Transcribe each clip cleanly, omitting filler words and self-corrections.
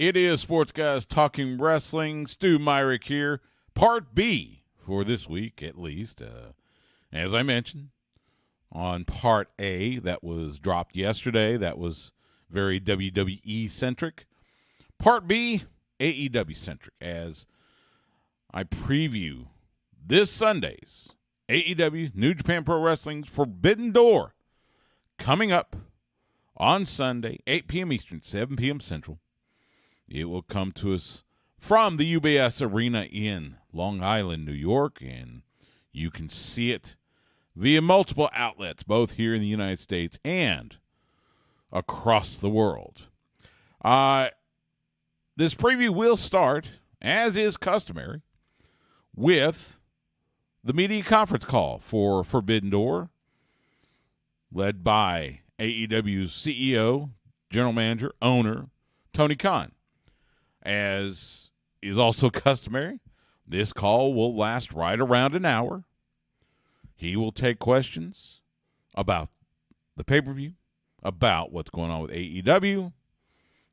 It is Sports Guys Talking Wrestling. Stu Myrick here. Part B for this week, at least. As I mentioned, on Part A that was dropped yesterday, that was very WWE-centric. Part B, AEW-centric, as I preview this Sunday's AEW New Japan Pro Wrestling's Forbidden Door coming up on Sunday, 8 p.m. Eastern, 7 p.m. Central. It will come to us from the UBS Arena in Long Island, New York, and you can see it via multiple outlets, both here in the United States and across the world. This preview will start, as is customary, with the media conference call for Forbidden Door, led by AEW's CEO, General Manager, Owner, Tony Khan. As is also customary, this call will last right around an hour. He will take questions about the pay-per-view, about what's going on with AEW.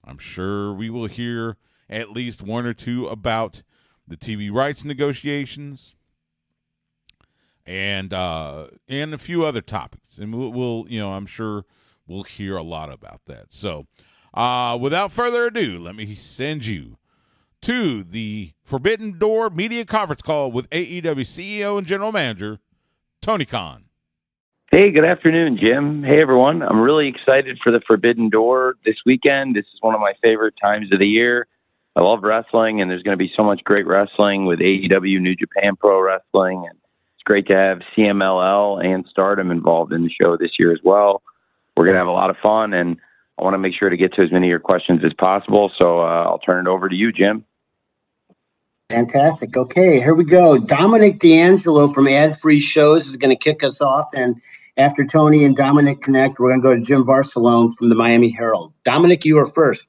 I'm sure we will hear at least one or two about the TV rights negotiations and a few other topics. And we'll I'm sure we'll hear a lot about that. So, without further ado, let me send you to the Forbidden Door media conference call with AEW CEO and General Manager, Tony Khan. Hey, good afternoon, Jim. Hey, everyone. I'm really excited for the Forbidden Door this weekend. This is one of my favorite times of the year. I love wrestling, and there's going to be so much great wrestling with AEW New Japan Pro Wrestling. And it's great to have CMLL and Stardom involved in the show this year as well. We're going to have a lot of fun, and I want to make sure to get to as many of your questions as possible, so I'll turn it over to you, Jim. Fantastic. Okay, here we go. Dominic D'Angelo from Ad Free Shows is going to kick us off, and after Tony and Dominic connect, we're going to go to Jim Barcelone from the Miami Herald. Dominic, you are first.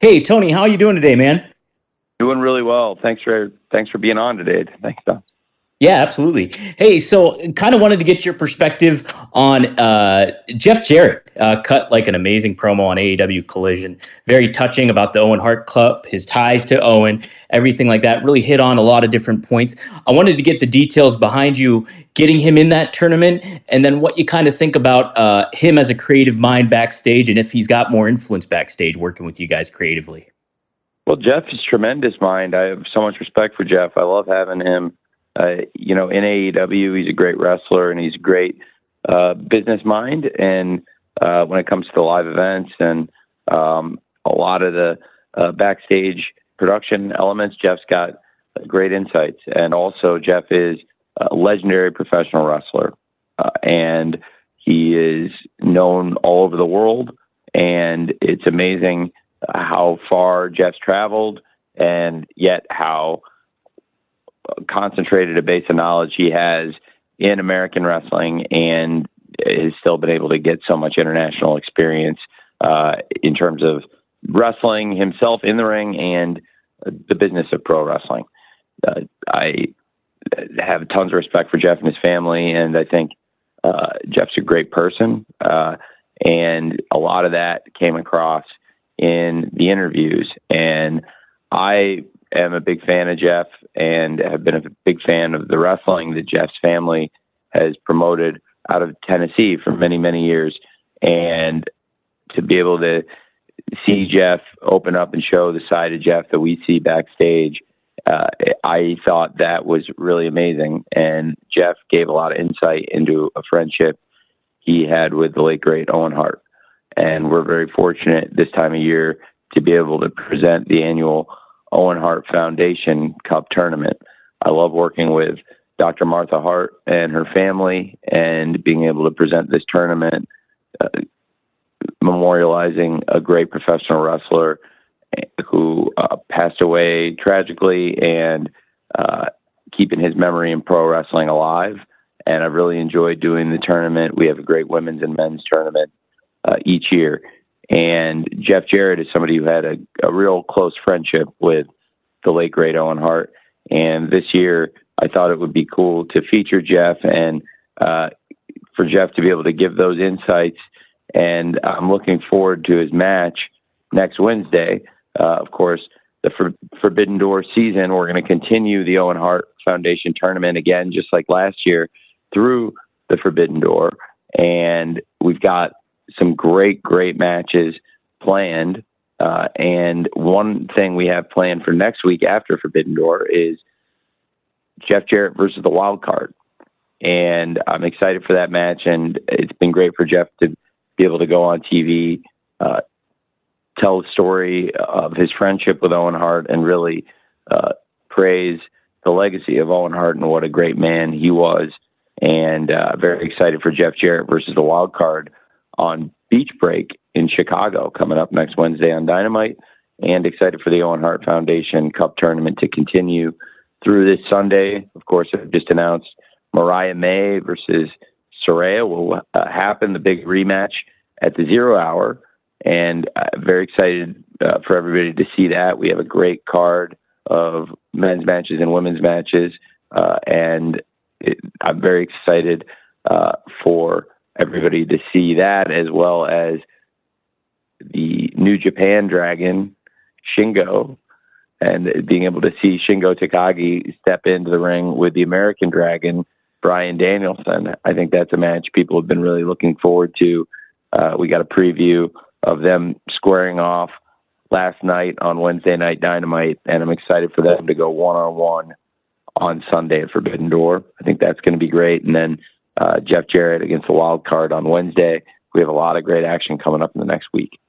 Hey, Tony, how are you doing today, man? Doing really well. Thanks for being on today. Thanks, Dom. Yeah, absolutely. Hey, so kind of wanted to get your perspective on Jeff Jarrett cut like an amazing promo on AEW Collision. Very touching about the Owen Hart Club, his ties to Owen, everything like that. Really hit on a lot of different points. I wanted to get the details behind you getting him in that tournament, and then what you kind of think about him as a creative mind backstage, and if he's got more influence backstage working with you guys creatively. Well, Jeff is tremendous mind. I have so much respect for Jeff. I love having him. In AEW, he's a great wrestler and he's a great business mind. And when it comes to the live events and a lot of the backstage production elements, Jeff's got great insights. And also, Jeff is a legendary professional wrestler, and he is known all over the world. And it's amazing how far Jeff's traveled, and yet how concentrated a base of knowledge he has in American wrestling, and has still been able to get so much international experience in terms of wrestling himself in the ring and the business of pro wrestling. I have tons of respect for Jeff and his family, and I think Jeff's a great person, and a lot of that came across in the interviews. And I am a big fan of Jeff and have been a big fan of the wrestling that Jeff's family has promoted out of Tennessee for many, many years. And to be able to see Jeff open up and show the side of Jeff that we see backstage, I thought that was really amazing. And Jeff gave a lot of insight into a friendship he had with the late, great Owen Hart. And we're very fortunate this time of year to be able to present the annual Owen Hart Foundation Cup tournament. I love working with Dr. Martha Hart and her family, and being able to present this tournament, memorializing a great professional wrestler who passed away tragically, and keeping his memory in pro wrestling alive. And I've really enjoyed doing the tournament. We have a great women's and men's tournament each year. And Jeff Jarrett is somebody who had a real close friendship with the late, great Owen Hart. And this year, I thought it would be cool to feature Jeff, and for Jeff to be able to give those insights. And I'm looking forward to his match next Wednesday of course, the Forbidden Door season. We're going to continue the Owen Hart Foundation tournament again, just like last year, through the Forbidden Door. And we've got some great matches planned. And one thing we have planned for next week after Forbidden Door is Jeff Jarrett versus the Wild Card. And I'm excited for that match. And it's been great for Jeff to be able to go on TV, tell the story of his friendship with Owen Hart, and really praise the legacy of Owen Hart and what a great man he was. And very excited for Jeff Jarrett versus the Wild Card on Beach Break in Chicago coming up next Wednesday on Dynamite, and excited for the Owen Hart Foundation Cup tournament to continue through this Sunday. Of course, I've just announced Mariah May versus Saraya will happen, the big rematch at the 0 hour, and very excited for everybody to see that. We have a great card of men's matches and women's matches, and I'm very excited for everybody to see that, as well as the New Japan Dragon, Shingo, and being able to see Shingo Takagi step into the ring with the American Dragon, Bryan Danielson. I think that's a match people have been really looking forward to. We got a preview of them squaring off last night on Wednesday Night Dynamite, and I'm excited for them to go one-on-one on Sunday at Forbidden Door. I think that's going to be great. And then Jeff Jarrett against the Wild Card on Wednesday. We have a lot of great action coming up in the next week.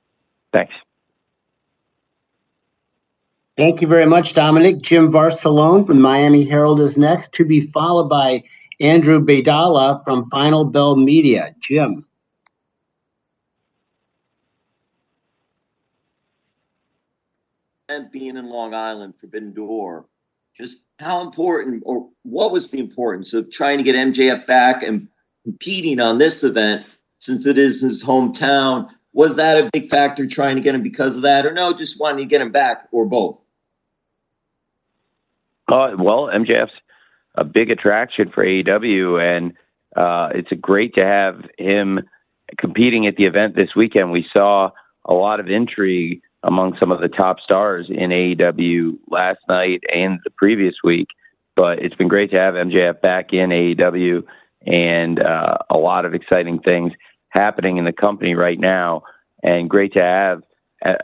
Thanks. Thank you very much, Dominic. Jim Barcelone from Miami Herald is next, to be followed by Andrew Baydala from Final Bell Media. Jim. And being in Long Island, Forbidden Door, just how important, or what was the importance of trying to get MJF back and competing on this event, since it is his hometown? Was that a big factor trying to get him because of that, or no, just wanting to get him back, or both? Well, MJF's a big attraction for AEW, and it's great to have him competing at the event this weekend. We saw a lot of intrigue among some of the top stars in AEW last night and the previous week, but it's been great to have MJF back in AEW, and a lot of exciting things happening in the company right now, and great to have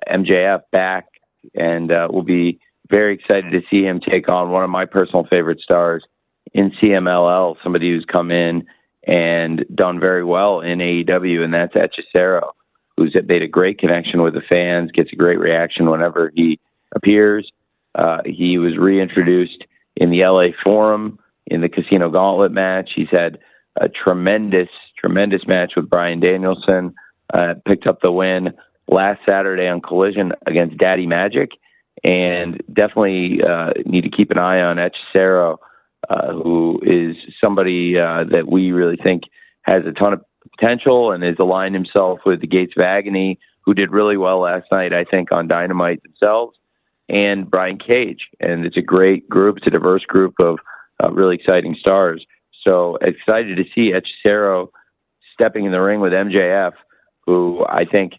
MJF back, and we'll be very excited to see him take on one of my personal favorite stars in CMLL, somebody who's come in and done very well in AEW, and that's Hechicero, who's made a great connection with the fans, gets a great reaction whenever he appears. He was reintroduced in the LA Forum in the Casino Gauntlet match. He's had a tremendous match with Bryan Danielson, picked up the win last Saturday on Collision against Daddy Magic, and definitely need to keep an eye on Hechicero, who is somebody that we really think has a ton of potential and has aligned himself with the Gates of Agony, who did really well last night, I think, on Dynamite themselves, and Brian Cage. And it's a great group. It's a diverse group of really exciting stars. So excited to see Hechicero stepping in the ring with MJF, who I think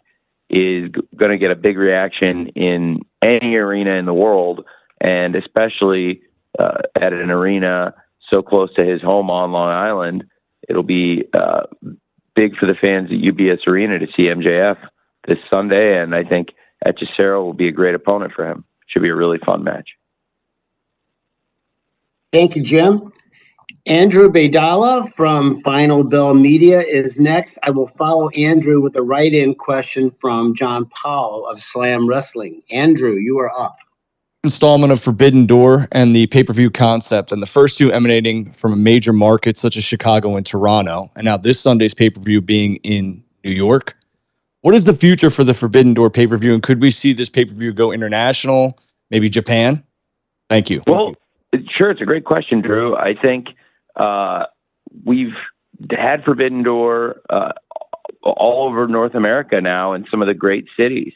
is going to get a big reaction in any arena in the world, and especially at an arena so close to his home on Long Island. It'll be big for the fans at UBS Arena to see MJF this Sunday, and I think Hechicero will be a great opponent for him. Should be a really fun match. Thank you, Jim. Andrew Baydala from Final Bell Media is next. I will follow Andrew with a write-in question from John Powell of Slam Wrestling. Andrew, you are up. Installment of Forbidden Door and the pay-per-view concept, and the first two emanating from a major market such as Chicago and Toronto, and now this Sunday's pay-per-view being in New York. What is the future for the Forbidden Door pay-per-view, and could we see this pay-per-view go international, maybe Japan? Thank you. Well, sure, it's a great question, Drew. I think we've had Forbidden Door all over North America now in some of the great cities.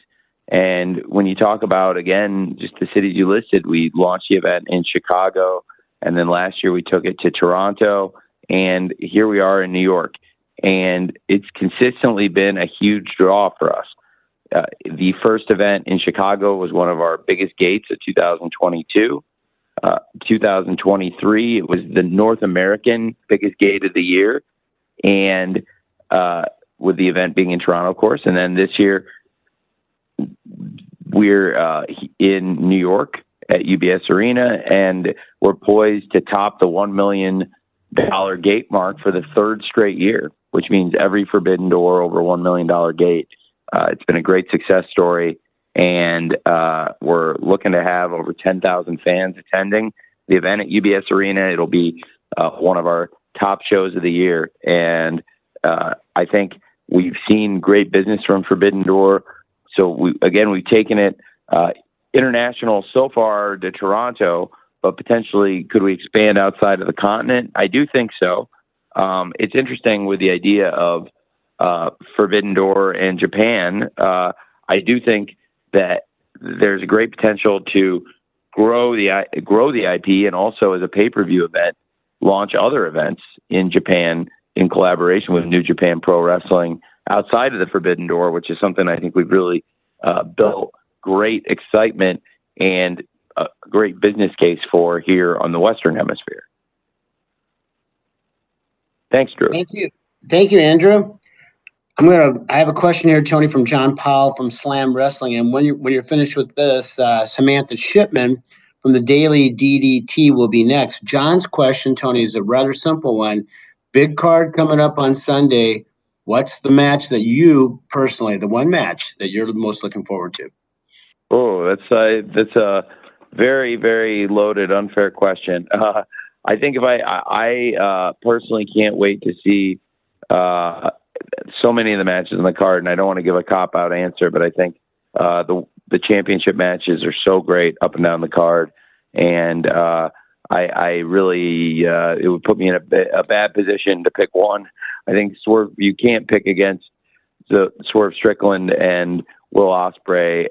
And when you talk about, again, just the cities you listed, we launched the event in Chicago, and then last year we took it to Toronto, and here we are in New York. And it's consistently been a huge draw for us. The first event in Chicago was one of our biggest gates of 2022. 2023, it was the North American biggest gate of the year, and with the event being in Toronto, of course. And then this year, we're in New York at UBS Arena, and we're poised to top the $1 million gate mark for the third straight year, which means every Forbidden Door over $1 million gate. It's been a great success story, and we're looking to have over 10,000 fans attending the event at UBS Arena. It'll be one of our top shows of the year, and I think we've seen great business from Forbidden Door. So we've taken it international so far to Toronto, but potentially could we expand outside of the continent? I do think so. It's interesting with the idea of Forbidden Door in Japan. I do think that there's a great potential to grow the IP, and also as a pay-per-view event, launch other events in Japan in collaboration with New Japan Pro Wrestling outside of the Forbidden Door, which is something I think we've really built great excitement and a great business case for here on the Western Hemisphere. Thanks, Drew. Thank you, Andrew. I have a question here, Tony, from John Powell from Slam Wrestling. And when you're finished with this, Samantha Shipman from the Daily DDT will be next. John's question, Tony, is a rather simple one. Big card coming up on Sunday. What's the match that you personally, the one match that you're most looking forward to? Oh, that's a very, very loaded, unfair question. I think if I personally can't wait to see so many of the matches on the card, and I don't want to give a cop-out answer, but I think the championship matches are so great up and down the card, and I really it would put me in a bad position to pick one. I think Swerve, you can't pick against the Swerve Strickland and Will Ospreay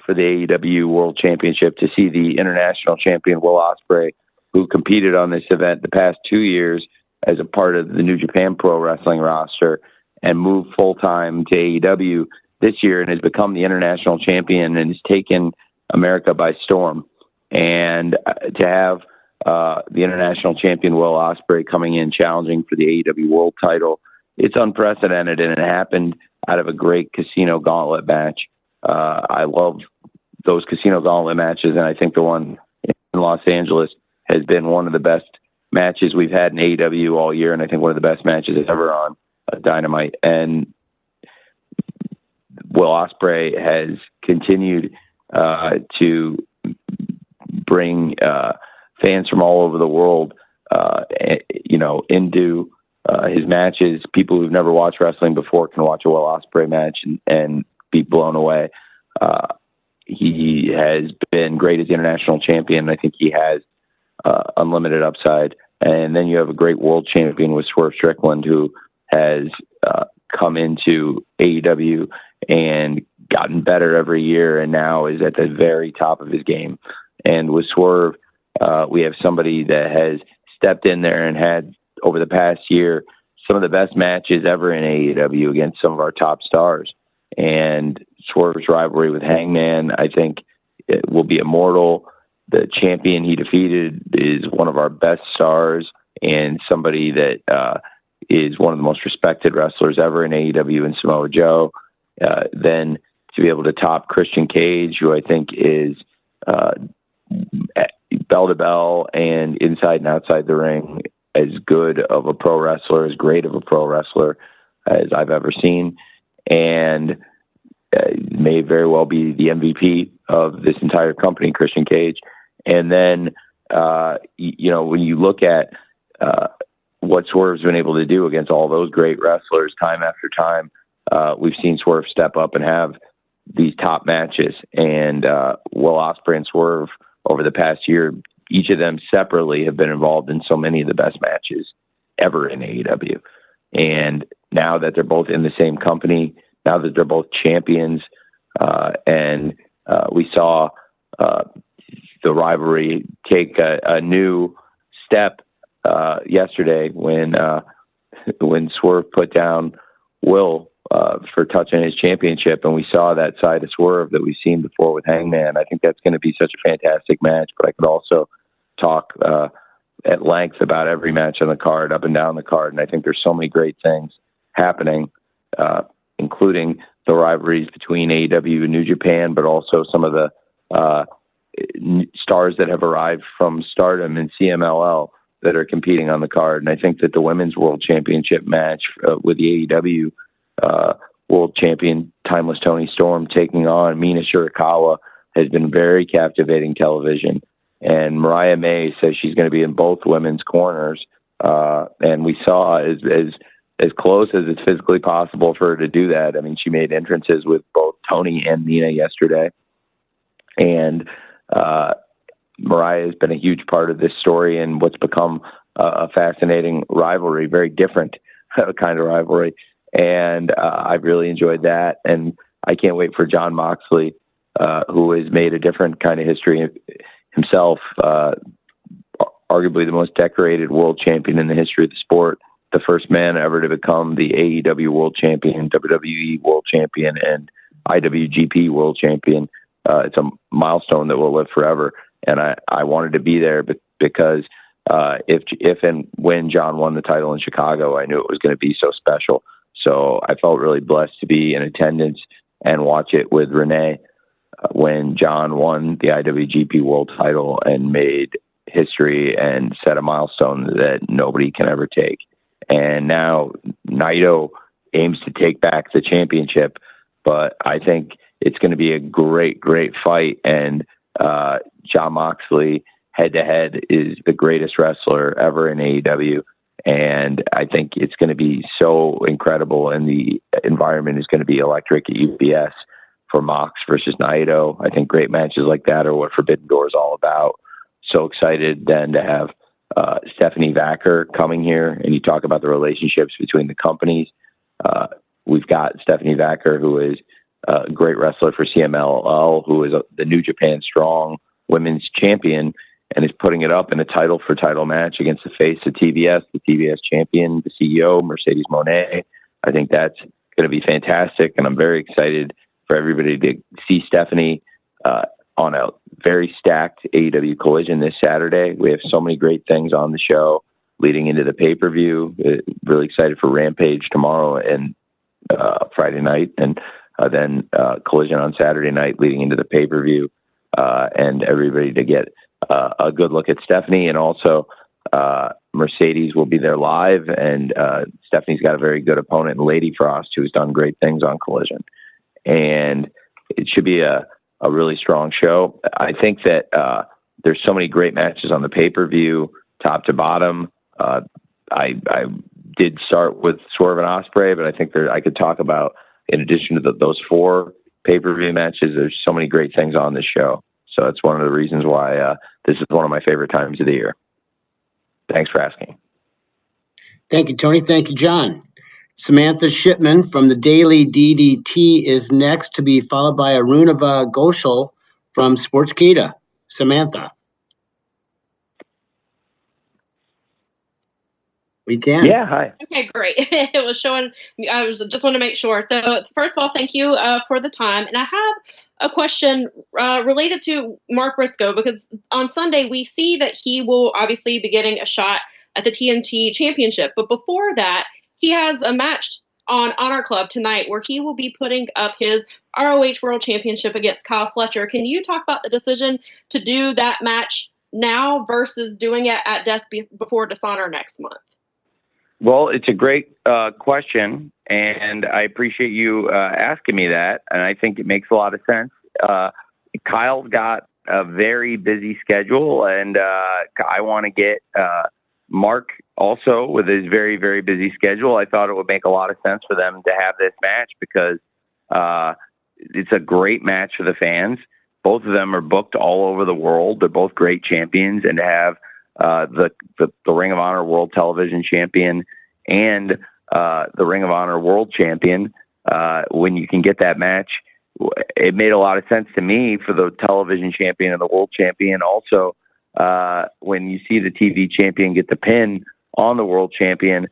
for the AEW World Championship, to see the international champion Will Ospreay, who competed on this event the past 2 years as a part of the New Japan Pro Wrestling roster, and moved full-time to AEW this year and has become the international champion and has taken America by storm. And to have the international champion Will Ospreay coming in challenging for the AEW World title, it's unprecedented, and it happened out of a great Casino Gauntlet match. I love those Casino Gauntlet matches, and I think the one in Los Angeles has been one of the best matches we've had in AEW all year, and I think one of the best matches ever on Dynamite. And Will Ospreay has continued to bring fans from all over the world, into his matches. People who've never watched wrestling before can watch a Will Ospreay match and be blown away. He has been great as the international champion. I think he has unlimited upside. And then you have a great world champion with Swerve Strickland, who has come into AEW and gotten better every year, and now is at the very top of his game. And with Swerve, we have somebody that has stepped in there and had, over the past year, some of the best matches ever in AEW against some of our top stars. And Swerve's rivalry with Hangman, I think, it will be immortal. The champion he defeated is one of our best stars and somebody that is one of the most respected wrestlers ever in AEW, and Samoa Joe. Then to be able to top Christian Cage, who I think is bell to bell and inside and outside the ring as good of a pro wrestler, as great of a pro wrestler as I've ever seen, and may very well be the MVP of this entire company, Christian Cage. And then, when you look at what Swerve's been able to do against all those great wrestlers time after time, we've seen Swerve step up and have these top matches. And Will Ospreay and Swerve over the past year, each of them separately have been involved in so many of the best matches ever in AEW. And now that they're both in the same company, now that they're both champions, and we saw the rivalry take a new step yesterday when Swerve put down Will for touching his championship, and we saw that side of Swerve that we've seen before with Hangman. I think that's going to be such a fantastic match, but I could also talk at length about every match on the card, up and down the card, and I think there's so many great things happening, including the rivalries between AEW and New Japan, but also some of the stars that have arrived from Stardom and CMLL that are competing on the card. And I think that the Women's World Championship match with the AEW World Champion Timeless Toni Storm taking on Mina Shirakawa has been very captivating television. And Mariah May says she's going to be in both women's corners. And we saw as close as it's physically possible for her to do that. I mean, she made entrances with both Toni and Mina yesterday. And Mariah has been a huge part of this story and what's become a fascinating rivalry, very different kind of rivalry. And I've really enjoyed that. And I can't wait for Jon Moxley, who has made a different kind of history himself, arguably the most decorated world champion in the history of the sport, the first man ever to become the AEW World Champion, WWE World Champion, and IWGP World Champion. It's a milestone that will live forever. And I wanted to be there because if and when John won the title in Chicago, I knew it was going to be so special. So I felt really blessed to be in attendance and watch it with Renee when John won the IWGP World title and made history and set a milestone that nobody can ever take. And now Naito aims to take back the championship, but I think it's going to be a great, great fight. And Jon Moxley head-to-head is the greatest wrestler ever in AEW. And I think it's going to be so incredible, and the environment is going to be electric at UBS for Mox versus Naito. I think great matches like that are what Forbidden Door is all about. So excited then to have Stephanie Vacker coming here, and you talk about the relationships between the companies. We've got Stephanie Vacker, who is a great wrestler for CMLL, who is the New Japan Strong Women's Champion, and is putting it up in a title-for-title match against the face of TBS, the TBS champion, the CEO, Mercedes Moné. I think that's going to be fantastic, and I'm very excited for everybody to see Stephanie on a very stacked AEW Collision this Saturday. We have so many great things on the show leading into the pay-per-view. Really excited for Rampage tomorrow and Friday night, and then Collision on Saturday night leading into the pay-per-view, and everybody to get a good look at Stephanie. And also Mercedes will be there live, and Stephanie's got a very good opponent in Lady Frost, who's done great things on Collision. And it should be a really strong show. I think that there's so many great matches on the pay-per-view, top to bottom. I did start with Swerve and Ospreay, but I think I could talk about, in addition to those 4 pay-per-view matches, there's so many great things on this show. So that's one of the reasons why this is one of my favorite times of the year. Thanks for asking. Thank you, Tony. Thank you, John. Samantha Shipman from the Daily DDT is next, to be followed by Arunava Ghoshal from Sportskeeda. Samantha. We can. Yeah, hi. Okay, great. It was showing. I just want to make sure. So, first of all, thank you for the time. And I have a question related to Mark Briscoe, because on Sunday we see that he will obviously be getting a shot at the TNT Championship. But before that, he has a match on Honor Club tonight where he will be putting up his ROH World Championship against Kyle Fletcher. Can you talk about the decision to do that match now versus doing it at Death Before Dishonor next month? Well, it's a great question, and I appreciate you asking me that, and I think it makes a lot of sense. Kyle's got a very busy schedule, and I want to get Mark also with his very, very busy schedule. I thought it would make a lot of sense for them to have this match because it's a great match for the fans. Both of them are booked all over the world. They're both great champions, and to have the Ring of Honor World Television Champion and the Ring of Honor World Champion, when you can get that match, it made a lot of sense to me for the Television Champion and the World Champion. Also, when you see the TV Champion get the pin on the World Champion,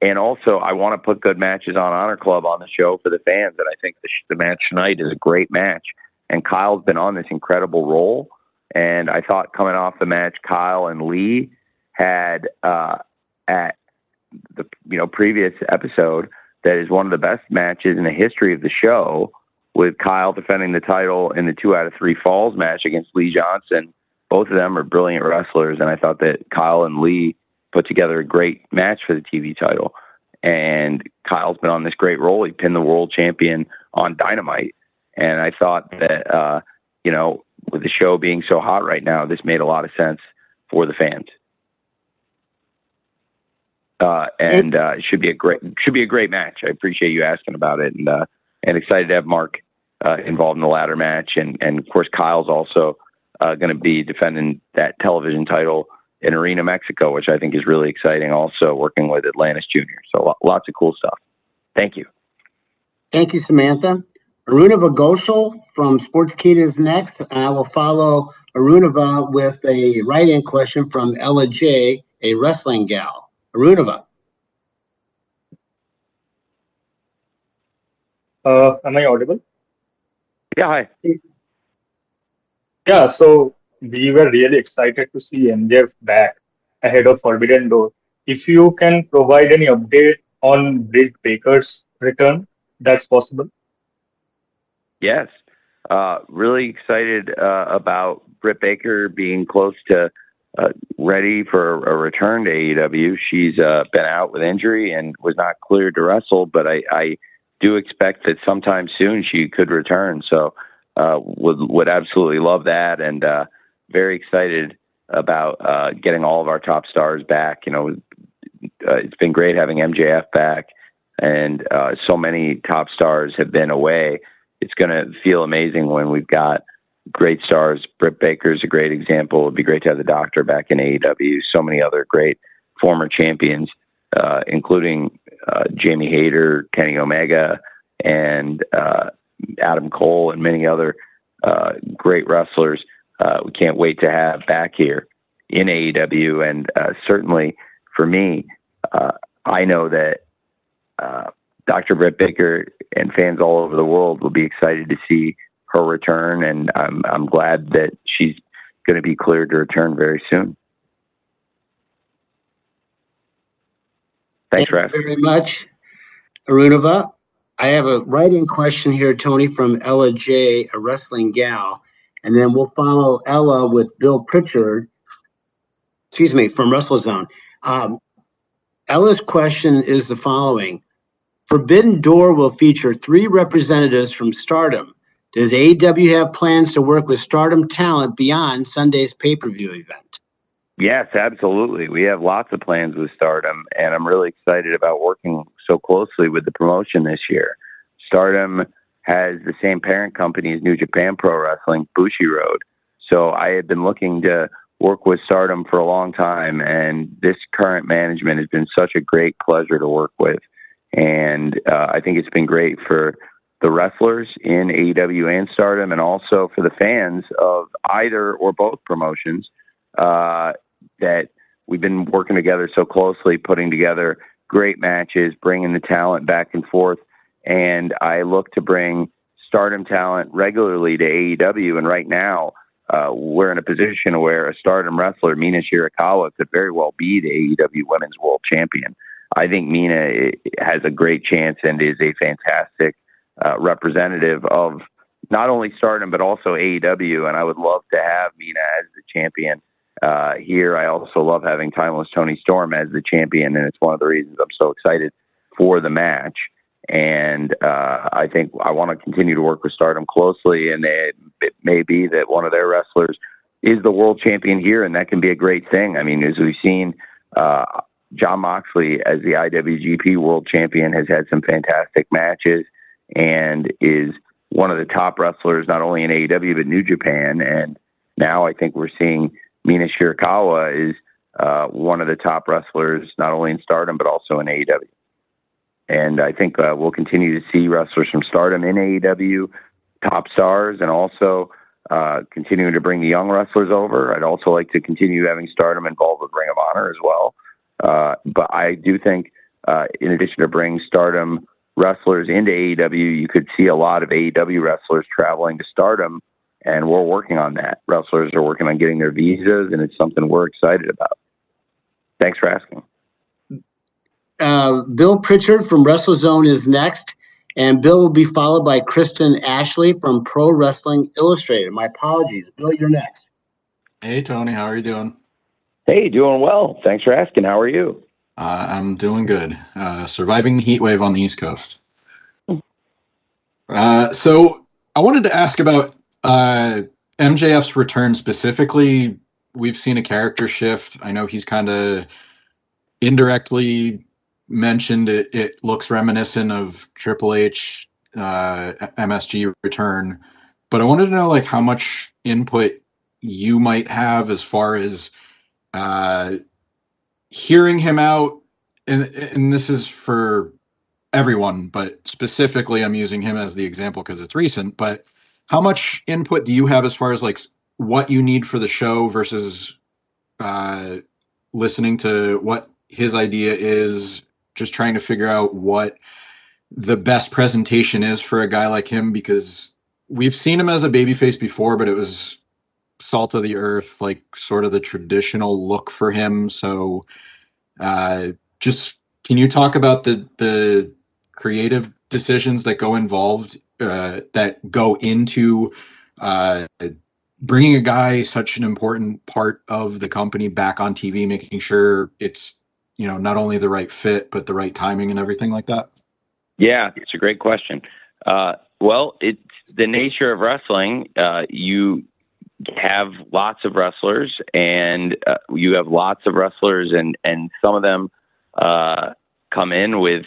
And also, I want to put good matches on Honor Club on the show for the fans. And I think the match tonight is a great match. And Kyle's been on this incredible role. And I thought coming off the match, Kyle and Lee had at the previous episode, that is one of the best matches in the history of the show, with Kyle defending the title in the 2 out of 3 falls match against Lee Johnson. Both of them are brilliant wrestlers. And I thought that Kyle and Lee put together a great match for the TV title. And Kyle's been on this great role. He pinned the world champion on Dynamite. And I thought that, with the show being so hot right now, this made a lot of sense for the fans. It should be a great match. I appreciate you asking about it, and excited to have Mark involved in the ladder match. And of course, Kyle's also going to be defending that television title in Arena, Mexico, which I think is really exciting. Also working with Atlantis Jr. So lots of cool stuff. Thank you. Thank you, Samantha. Arunava Ghoshal from Sportskeeda is next. I will follow Arunava with a write-in question from Ella J., a wrestling gal. Arunava. Am I audible? Yeah, hi. Yeah, so we were really excited to see MJF back ahead of Forbidden Door. If you can provide any update on Britt Baker's return, that's possible. Yes. Really excited about Britt Baker being close to ready for a return to AEW. She's been out with injury and was not cleared to wrestle, but I do expect that sometime soon she could return. So would absolutely love that, and very excited about getting all of our top stars back. It's been great having MJF back, and so many top stars have been away. It's going to feel amazing when we've got great stars. Britt Baker's a great example. It'd be great to have the Doctor back in AEW. So many other great former champions, including Jamie Hayter, Kenny Omega, and Adam Cole, and many other great wrestlers. We can't wait to have back here in AEW. And certainly for me, I know that Dr. Britt Baker and fans all over the world will be excited to see her return, and I'm glad that she's going to be cleared to return very soon. Thanks, Thank you very much, Arunava. I have a write-in question here, Tony, from Ella J., a wrestling gal, and then we'll follow Ella with Bill Pritchard, from WrestleZone. Ella's question is the following. Forbidden Door will feature 3 representatives from Stardom. Does AEW have plans to work with Stardom talent beyond Sunday's pay-per-view event? Yes, absolutely. We have lots of plans with Stardom, and I'm really excited about working so closely with the promotion this year. Stardom has the same parent company as New Japan Pro Wrestling, Bushiroad. So I had been looking to work with Stardom for a long time, and this current management has been such a great pleasure to work with. And I think it's been great for the wrestlers in AEW and Stardom, and also for the fans of either or both promotions, that we've been working together so closely, putting together great matches, bringing the talent back and forth. And I look to bring Stardom talent regularly to AEW. And right now, we're in a position where a Stardom wrestler, Mina Shirakawa, could very well be the AEW Women's World Champion. I think Mina has a great chance and is a fantastic representative of not only Stardom, but also AEW. And I would love to have Mina as the champion here. I also love having Timeless Tony Storm as the champion. And it's one of the reasons I'm so excited for the match. And I think I want to continue to work with Stardom closely. And it may be that one of their wrestlers is the world champion here. And that can be a great thing. I mean, as we've seen, Jon Moxley as the IWGP World Champion has had some fantastic matches and is one of the top wrestlers, not only in AEW, but New Japan. And now I think we're seeing Mina Shirakawa is one of the top wrestlers, not only in Stardom, but also in AEW. And I think we'll continue to see wrestlers from Stardom in AEW, top stars, and also continuing to bring the young wrestlers over. I'd also like to continue having Stardom involved with Ring of Honor as well. But I do think in addition to bringing Stardom wrestlers into AEW, you could see a lot of AEW wrestlers traveling to Stardom, and we're working on that. Wrestlers are working on getting their visas, and it's something we're excited about. Thanks for asking. Bill Pritchard from WrestleZone is next, and Bill will be followed by Kristen Ashley from Pro Wrestling Illustrated. My apologies. Bill, you're next. Hey, Tony. How are you doing? Hey, doing well. Thanks for asking. How are you? I'm doing good. Surviving the heat wave on the East Coast. So I wanted to ask about MJF's return specifically. We've seen a character shift. I know he's kind of indirectly mentioned it looks reminiscent of Triple H MSG return, but I wanted to know like how much input you might have as far as hearing him out, and this is for everyone, but specifically I'm using him as the example because it's recent, but how much input do you have as far as like what you need for the show versus listening to what his idea is, just trying to figure out what the best presentation is for a guy like him, because we've seen him as a babyface before, but it was salt of the earth, like sort of the traditional look for him. So just can you talk about the creative decisions that go into bringing a guy such an important part of the company back on TV, making sure it's, you know, not only the right fit, but the right timing and everything like that? Yeah, it's a great question. Well, it's the nature of wrestling. You have lots of wrestlers, and you have lots of wrestlers, and some of them come in with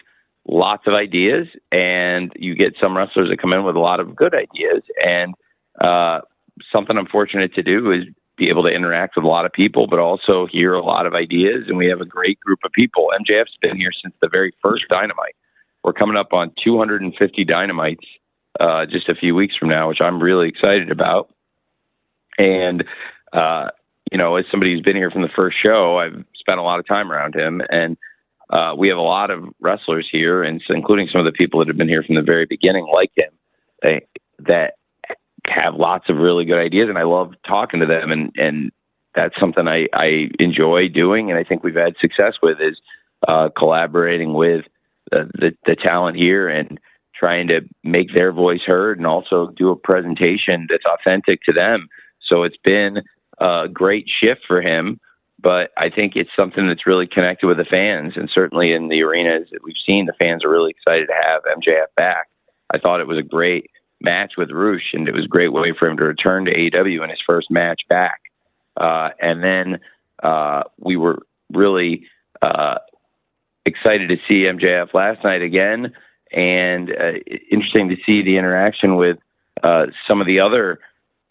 lots of ideas, and you get some wrestlers that come in with a lot of good ideas. And something I'm fortunate to do is be able to interact with a lot of people, but also hear a lot of ideas. And we have a great group of people. MJF's been here since the very first Dynamite. We're coming up on 250 Dynamites just a few weeks from now, which I'm really excited about. And, you know, as somebody who's been here from the first show, I've spent a lot of time around him. And we have a lot of wrestlers here, and including some of the people that have been here from the very beginning, like him, that have lots of really good ideas. And I love talking to them. And that's something I enjoy doing. And I think we've had success with is collaborating with the talent here and trying to make their voice heard and also do a presentation that's authentic to them. So it's been a great shift for him, but I think it's something that's really connected with the fans. And certainly in the arenas that we've seen, the fans are really excited to have MJF back. I thought it was a great match with Roosh, and it was a great way for him to return to AEW in his first match back. And then we were really excited to see MJF last night again, and interesting to see the interaction with some of the other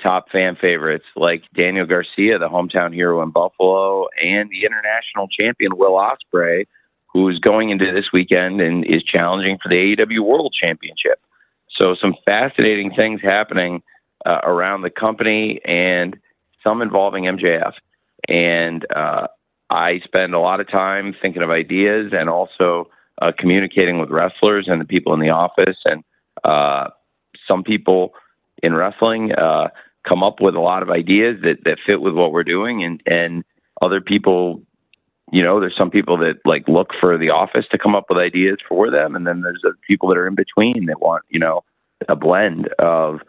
top fan favorites like Daniel Garcia, the hometown hero in Buffalo, and the international champion Will Ospreay, who's going into this weekend and is challenging for the AEW World Championship. So some fascinating things happening around the company, and some involving MJF. And I spend a lot of time thinking of ideas and also communicating with wrestlers and the people in the office. And some people in wrestling come up with a lot of ideas that fit with what we're doing. And other people, you know, there's some people that like look for the office to come up with ideas for them. And then there's people that are in between that want, you know, a blend of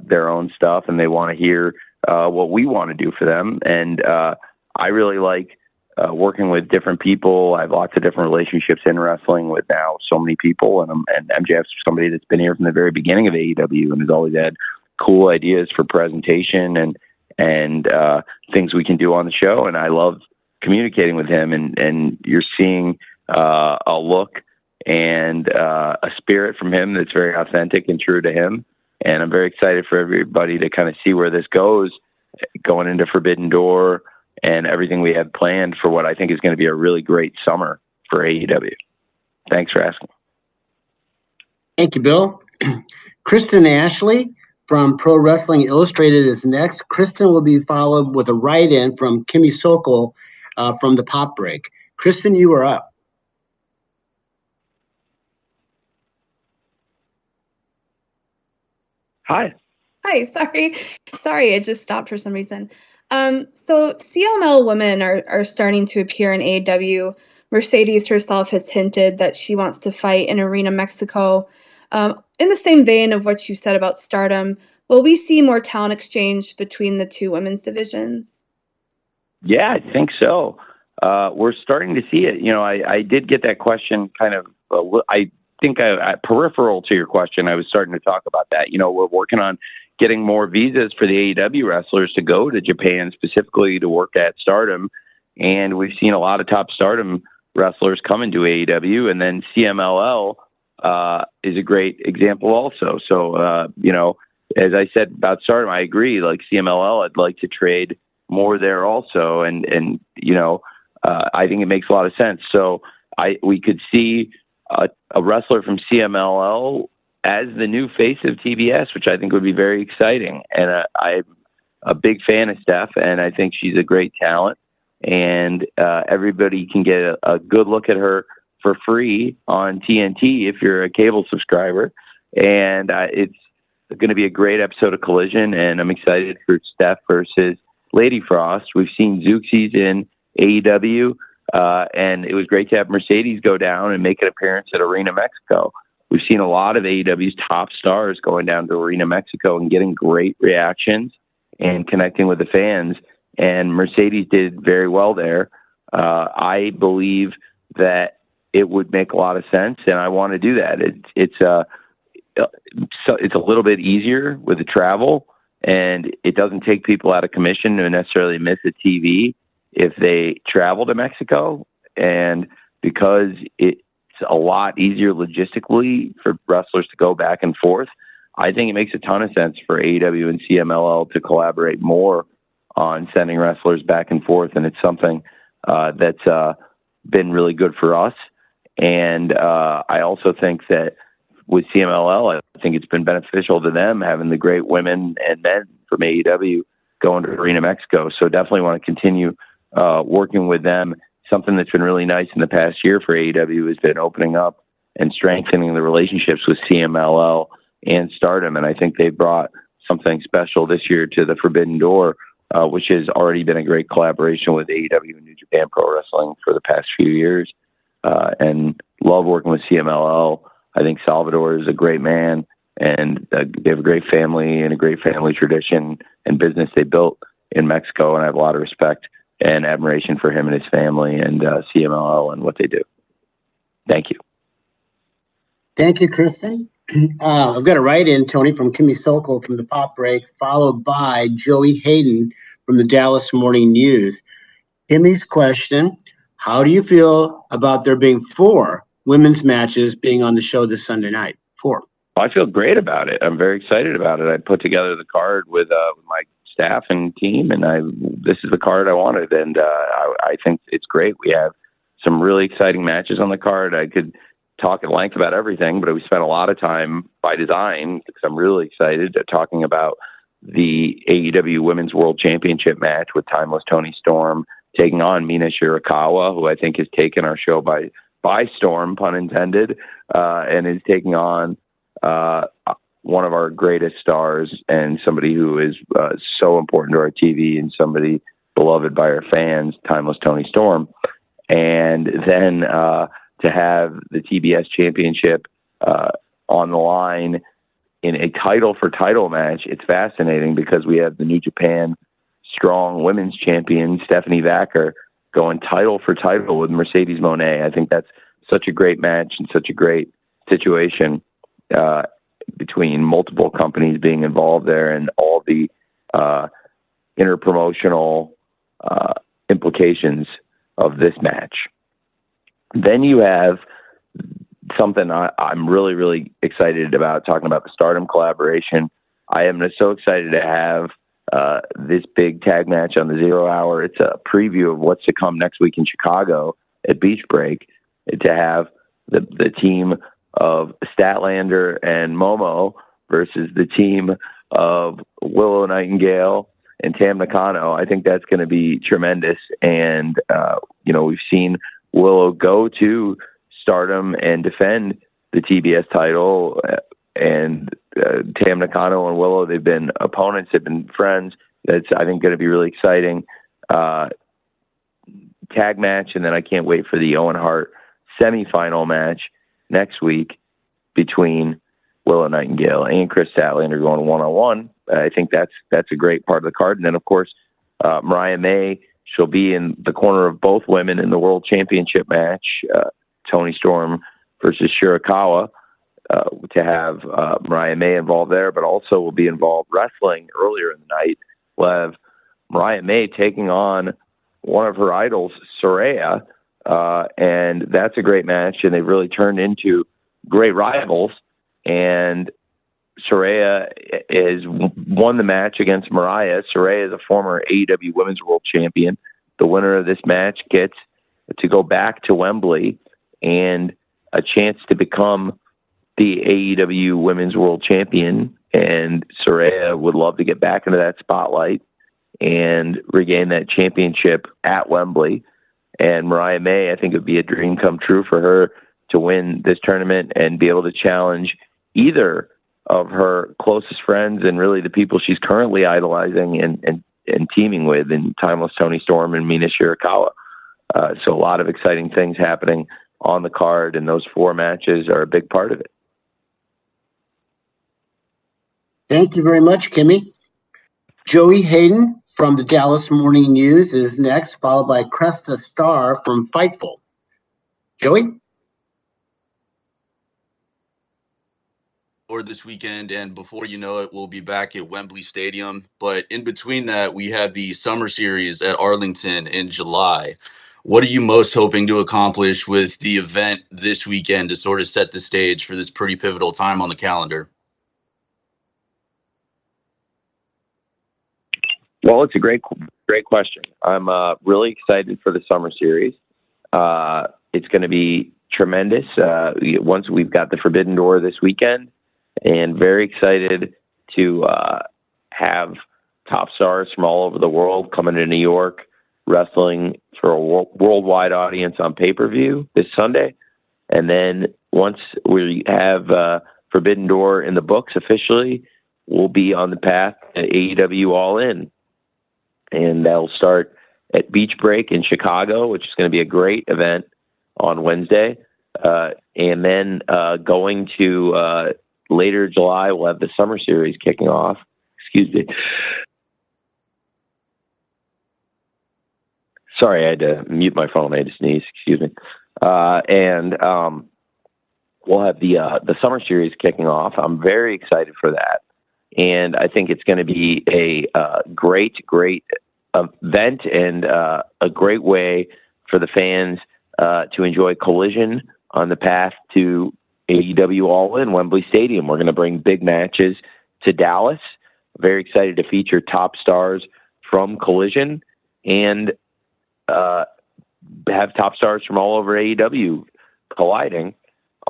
their own stuff, and they want to hear what we want to do for them. And I really like working with different people. I have lots of different relationships in wrestling with now so many people, and MJF's somebody that's been here from the very beginning of AEW and has always had cool ideas for presentation and things we can do on the show. And I love communicating with him, and you're seeing a look and a spirit from him that's very authentic and true to him. And I'm very excited for everybody to kind of see where this goes going into Forbidden Door and everything we have planned for what I think is going to be a really great summer for AEW. Thanks for asking. Thank you, Bill. Kristen Ashley from Pro Wrestling Illustrated is next. Kristen will be followed with a write-in from Kimmy Sokol from the Pop Break. Kristen, you are up. Hi. Hi, sorry, it just stopped for some reason. So CML women are starting to appear in AEW. Mercedes herself has hinted that she wants to fight in Arena Mexico. In the same vein of what you said about Stardom, will we see more talent exchange between the two women's divisions? Yeah, I think so. We're starting to see it. I did get that question kind of, I think peripheral to your question, I was starting to talk about that. We're working on getting more visas for the AEW wrestlers to go to Japan specifically to work at Stardom. And we've seen a lot of top Stardom wrestlers come into AEW, and then CMLL is a great example also. So, as I said about Stardom, I agree. Like CMLL, I'd like to trade more there also. And I think it makes a lot of sense. So we could see a wrestler from CMLL as the new face of TBS, which I think would be very exciting. And I'm a big fan of Steph, and I think she's a great talent. And everybody can get a good look at her for free on TNT if you're a cable subscriber. And it's going to be a great episode of Collision, and I'm excited for Steph versus Lady Frost. We've seen Zooxies in AEW, and it was great to have Mercedes go down and make an appearance at Arena Mexico. We've seen a lot of AEW's top stars going down to Arena Mexico and getting great reactions and connecting with the fans. And Mercedes did very well there. I believe that it would make a lot of sense, and I want to do that. It's a little bit easier with the travel, and it doesn't take people out of commission to necessarily miss a TV if they travel to Mexico. And because it's a lot easier logistically for wrestlers to go back and forth, I think it makes a ton of sense for AEW and CMLL to collaborate more on sending wrestlers back and forth. And it's something that's been really good for us. And I also think that with CMLL, I think it's been beneficial to them having the great women and men from AEW going to Arena Mexico. So definitely want to continue working with them. Something that's been really nice in the past year for AEW has been opening up and strengthening the relationships with CMLL and Stardom. And I think they brought something special this year to the Forbidden Door, which has already been a great collaboration with AEW and New Japan Pro Wrestling for the past few years. And love working with CMLL. I think Salvador is a great man, and they have a great family and a great family tradition and business they built in Mexico. And I have a lot of respect and admiration for him and his family and CMLL and what they do. Thank you. Thank you, Kristen. I've got a write-in, Tony, from Kimmy Sokol from the Pop Break, followed by Joey Hayden from the Dallas Morning News. Kimmy's question: how do you feel about there being 4 women's matches being on the show this Sunday night? 4. I feel great about it. I'm very excited about it. I put together the card with my staff and team, and this is the card I wanted, and I think it's great. We have some really exciting matches on the card. I could talk at length about everything, but we spent a lot of time by design because I'm really excited talking about the AEW Women's World Championship match with Timeless Toni Storm taking on Mina Shirakawa, who I think has taken our show by storm, pun intended, and is taking on one of our greatest stars and somebody who is so important to our TV and somebody beloved by our fans, Timeless Toni Storm. And then to have the TBS Championship on the line in a title-for-title match, it's fascinating because we have the New Japan Strong Women's Champion, Stephanie Vacker, going title for title with Mercedes Moné. I think that's such a great match and such a great situation between multiple companies being involved there and all the interpromotional implications of this match. Then you have something I'm really, really excited about, talking about the Stardom collaboration. I am so excited to have this big tag match on the 0 Hour. It's a preview of what's to come next week in Chicago at Beach Break, to have the team of Statlander and Momo versus the team of Willow Nightingale and Tam Nakano. I think that's going to be tremendous. And, we've seen Willow go to Stardom and defend the TBS title Tam Nakano and Willow, they've been opponents, they've been friends. That's, I think, going to be really exciting. Tag match, and then I can't wait for the Owen Hart semifinal match next week between Willow Nightingale and Chris Statlander going one-on-one. I think that's a great part of the card. And then, of course, Mariah May, she'll be in the corner of both women in the World Championship match, Toni Storm versus Shirakawa, to have Mariah May involved there, but also will be involved wrestling earlier in the night. We'll have Mariah May taking on one of her idols, Saraya, and that's a great match, and they've really turned into great rivals. And Saraya has won the match against Mariah. Saraya is a former AEW Women's World Champion. The winner of this match gets to go back to Wembley and a chance to become the AEW Women's World Champion. And Saraya would love to get back into that spotlight and regain that championship at Wembley. And Mariah May, I think it would be a dream come true for her to win this tournament and be able to challenge either of her closest friends and really the people she's currently idolizing and teaming with in Timeless Toni Storm and Mina Shirakawa. So a lot of exciting things happening on the card, and those 4 matches are a big part of it. Thank you very much, Kimmy. Joey Hayden from the Dallas Morning News is next, followed by Cresta Starr from Fightful. Joey? Or this weekend, and before you know it, we'll be back at Wembley Stadium. But in between that, we have the Summer Series at Arlington in July. What are you most hoping to accomplish with the event this weekend to sort of set the stage for this pretty pivotal time on the calendar? Well, it's a great question. I'm really excited for the Summer Series. It's going to be tremendous. Once we've got the Forbidden Door this weekend, and very excited to have top stars from all over the world coming to New York, wrestling for a worldwide audience on pay-per-view this Sunday. And then once we have Forbidden Door in the books officially, we'll be on the path to AEW All In. And that'll start at Beach Break in Chicago, which is going to be a great event on Wednesday. And then going to later July, we'll have the Summer Series kicking off. Excuse me. Sorry, I had to mute my phone. I had to sneeze. Excuse me. And we'll have the Summer Series kicking off. I'm very excited for that. And I think it's going to be a great event and a great way for the fans to enjoy Collision on the path to AEW All In Wembley Stadium. We're going to bring big matches to Dallas. Very excited to feature top stars from Collision and have top stars from all over AEW colliding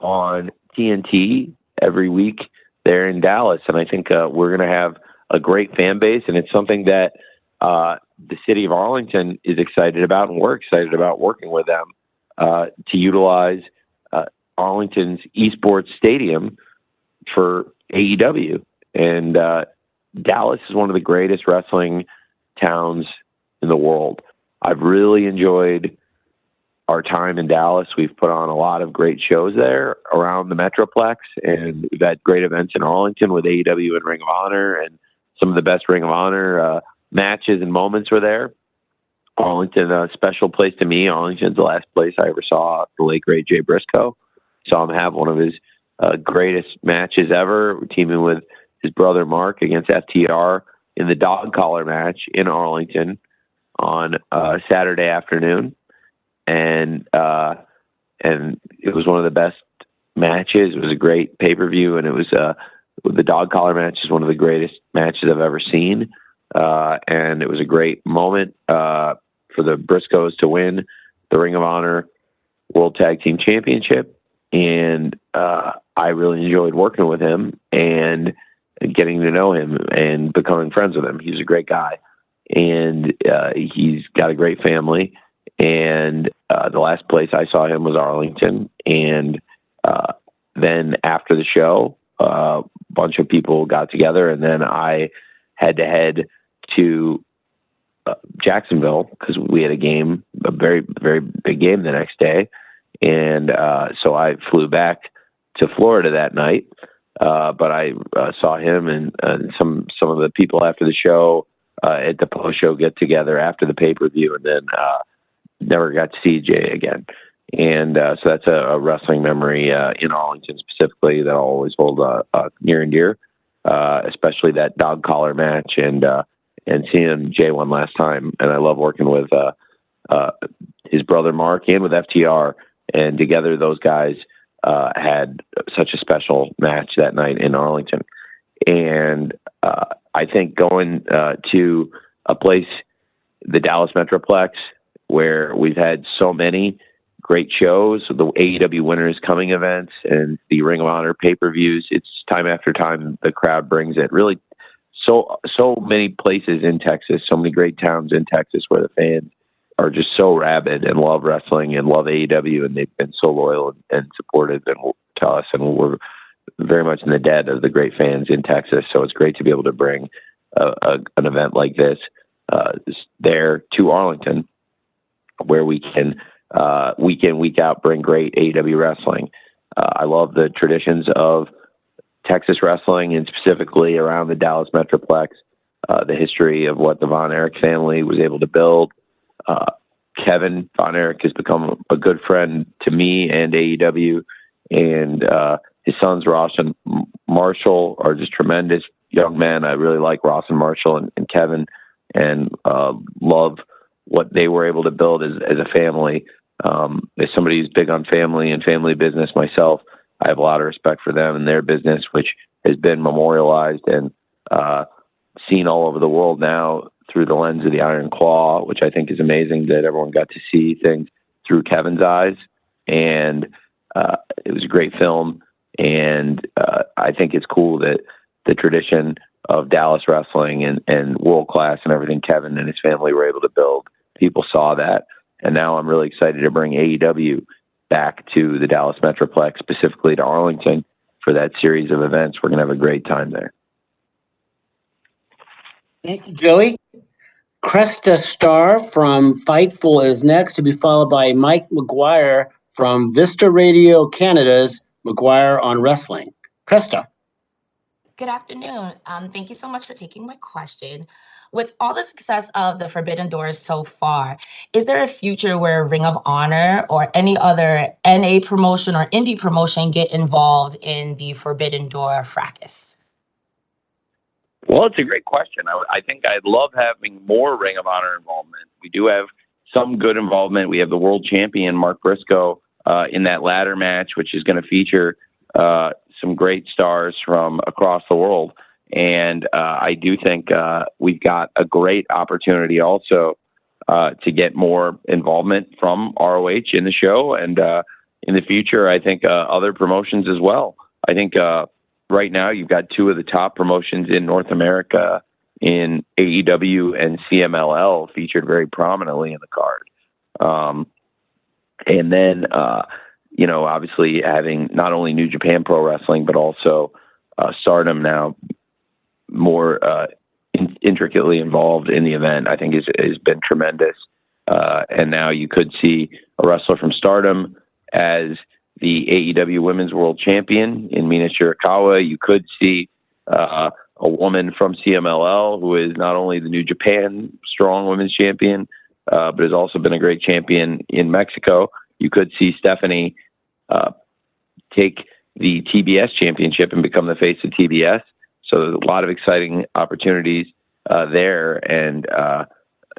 on TNT every week there in Dallas. And I think we're going to have a great fan base, and it's something that the city of Arlington is excited about, and we're excited about working with them to utilize Arlington's esports stadium for AEW. And Dallas is one of the greatest wrestling towns in the world. I've really enjoyed our time in Dallas. We've put on a lot of great shows there around the Metroplex, and we've had great events in Arlington with AEW and Ring of Honor, and some of the best Ring of Honor matches and moments were there. Arlington, a special place to me. Arlington's the last place I ever saw the late, great Jay Briscoe. Saw him have one of his greatest matches ever, teaming with his brother Mark against FTR in the dog collar match in Arlington on Saturday afternoon. And it was one of the best matches. It was a great pay-per-view, and it was the dog collar match is one of the greatest matches I've ever seen. And it was a great moment for the Briscoes to win the Ring of Honor World Tag Team Championship. And I really enjoyed working with him and getting to know him and becoming friends with him. He's a great guy, and he's got a great family. And the last place I saw him was Arlington. And then after the show, bunch of people got together, and then I had to head to Jacksonville because we had a very, very big game the next day. And so I flew back to Florida that night. But I saw him and some of the people after the show at the post-show get together after the pay-per-view, and then never got to see Jay again. And so that's a wrestling memory in Arlington specifically that I'll always hold near and dear, especially that dog collar match and seeing Jay one last time. And I love working with his brother Mark and with FTR, and together those guys had such a special match that night in Arlington. And I think going to a place, the Dallas Metroplex, where we've had so many great shows, the AEW Winners Coming events and the Ring of Honor pay-per-views, it's time after time the crowd brings it. Really, so many places in Texas, so many great towns in Texas where the fans are just so rabid and love wrestling and love AEW, and they've been so loyal and supportive to us, and we're very much in the debt of the great fans in Texas. So it's great to be able to bring an event like this there to Arlington, where we can week in, week out bring great AEW wrestling. I love the traditions of Texas wrestling, and specifically around the Dallas Metroplex, the history of what the Von Erich family was able to build. Kevin Von Erich has become a good friend to me and AEW, and his sons Ross and Marshall are just tremendous young men. I really like Ross and Marshall and Kevin, and love what they were able to build as a family. As somebody who's big on family and family business myself, I have a lot of respect for them and their business, which has been memorialized and seen all over the world now through the lens of the Iron Claw, which I think is amazing that everyone got to see things through Kevin's eyes. And it was a great film. And I think it's cool that the tradition of Dallas wrestling and world class and everything Kevin and his family were able to build, people saw that. And now I'm really excited to bring AEW back to the Dallas Metroplex, specifically to Arlington, for that series of events. We're going to have a great time there. Thank you, Joey. Cresta Starr from Fightful is next, to be followed by Mike McGuire from Vista Radio Canada's McGuire on Wrestling. Cresta. Good afternoon. Thank you so much for taking my question. With all the success of the Forbidden Doors so far, is there a future where Ring of Honor or any other NA promotion or indie promotion get involved in the Forbidden Door fracas? Well, it's a great question. I think I'd love having more Ring of Honor involvement. We do have some good involvement. We have the world champion, Mark Briscoe, in that ladder match, which is going to feature some great stars from across the world. And I do think we've got a great opportunity also to get more involvement from ROH in the show. And in the future, I think other promotions as well. I think right now you've got two of the top promotions in North America in AEW and CMLL featured very prominently in the card. And then, obviously having not only New Japan Pro Wrestling, but also Stardom now more intricately involved in the event, I think has been tremendous. And now you could see a wrestler from Stardom as the AEW Women's World Champion in Mina Shirakawa. You could see a woman from CMLL who is not only the New Japan Strong Women's Champion, but has also been a great champion in Mexico. You could see Stephanie take the TBS championship and become the face of TBS. So there's a lot of exciting opportunities there. And,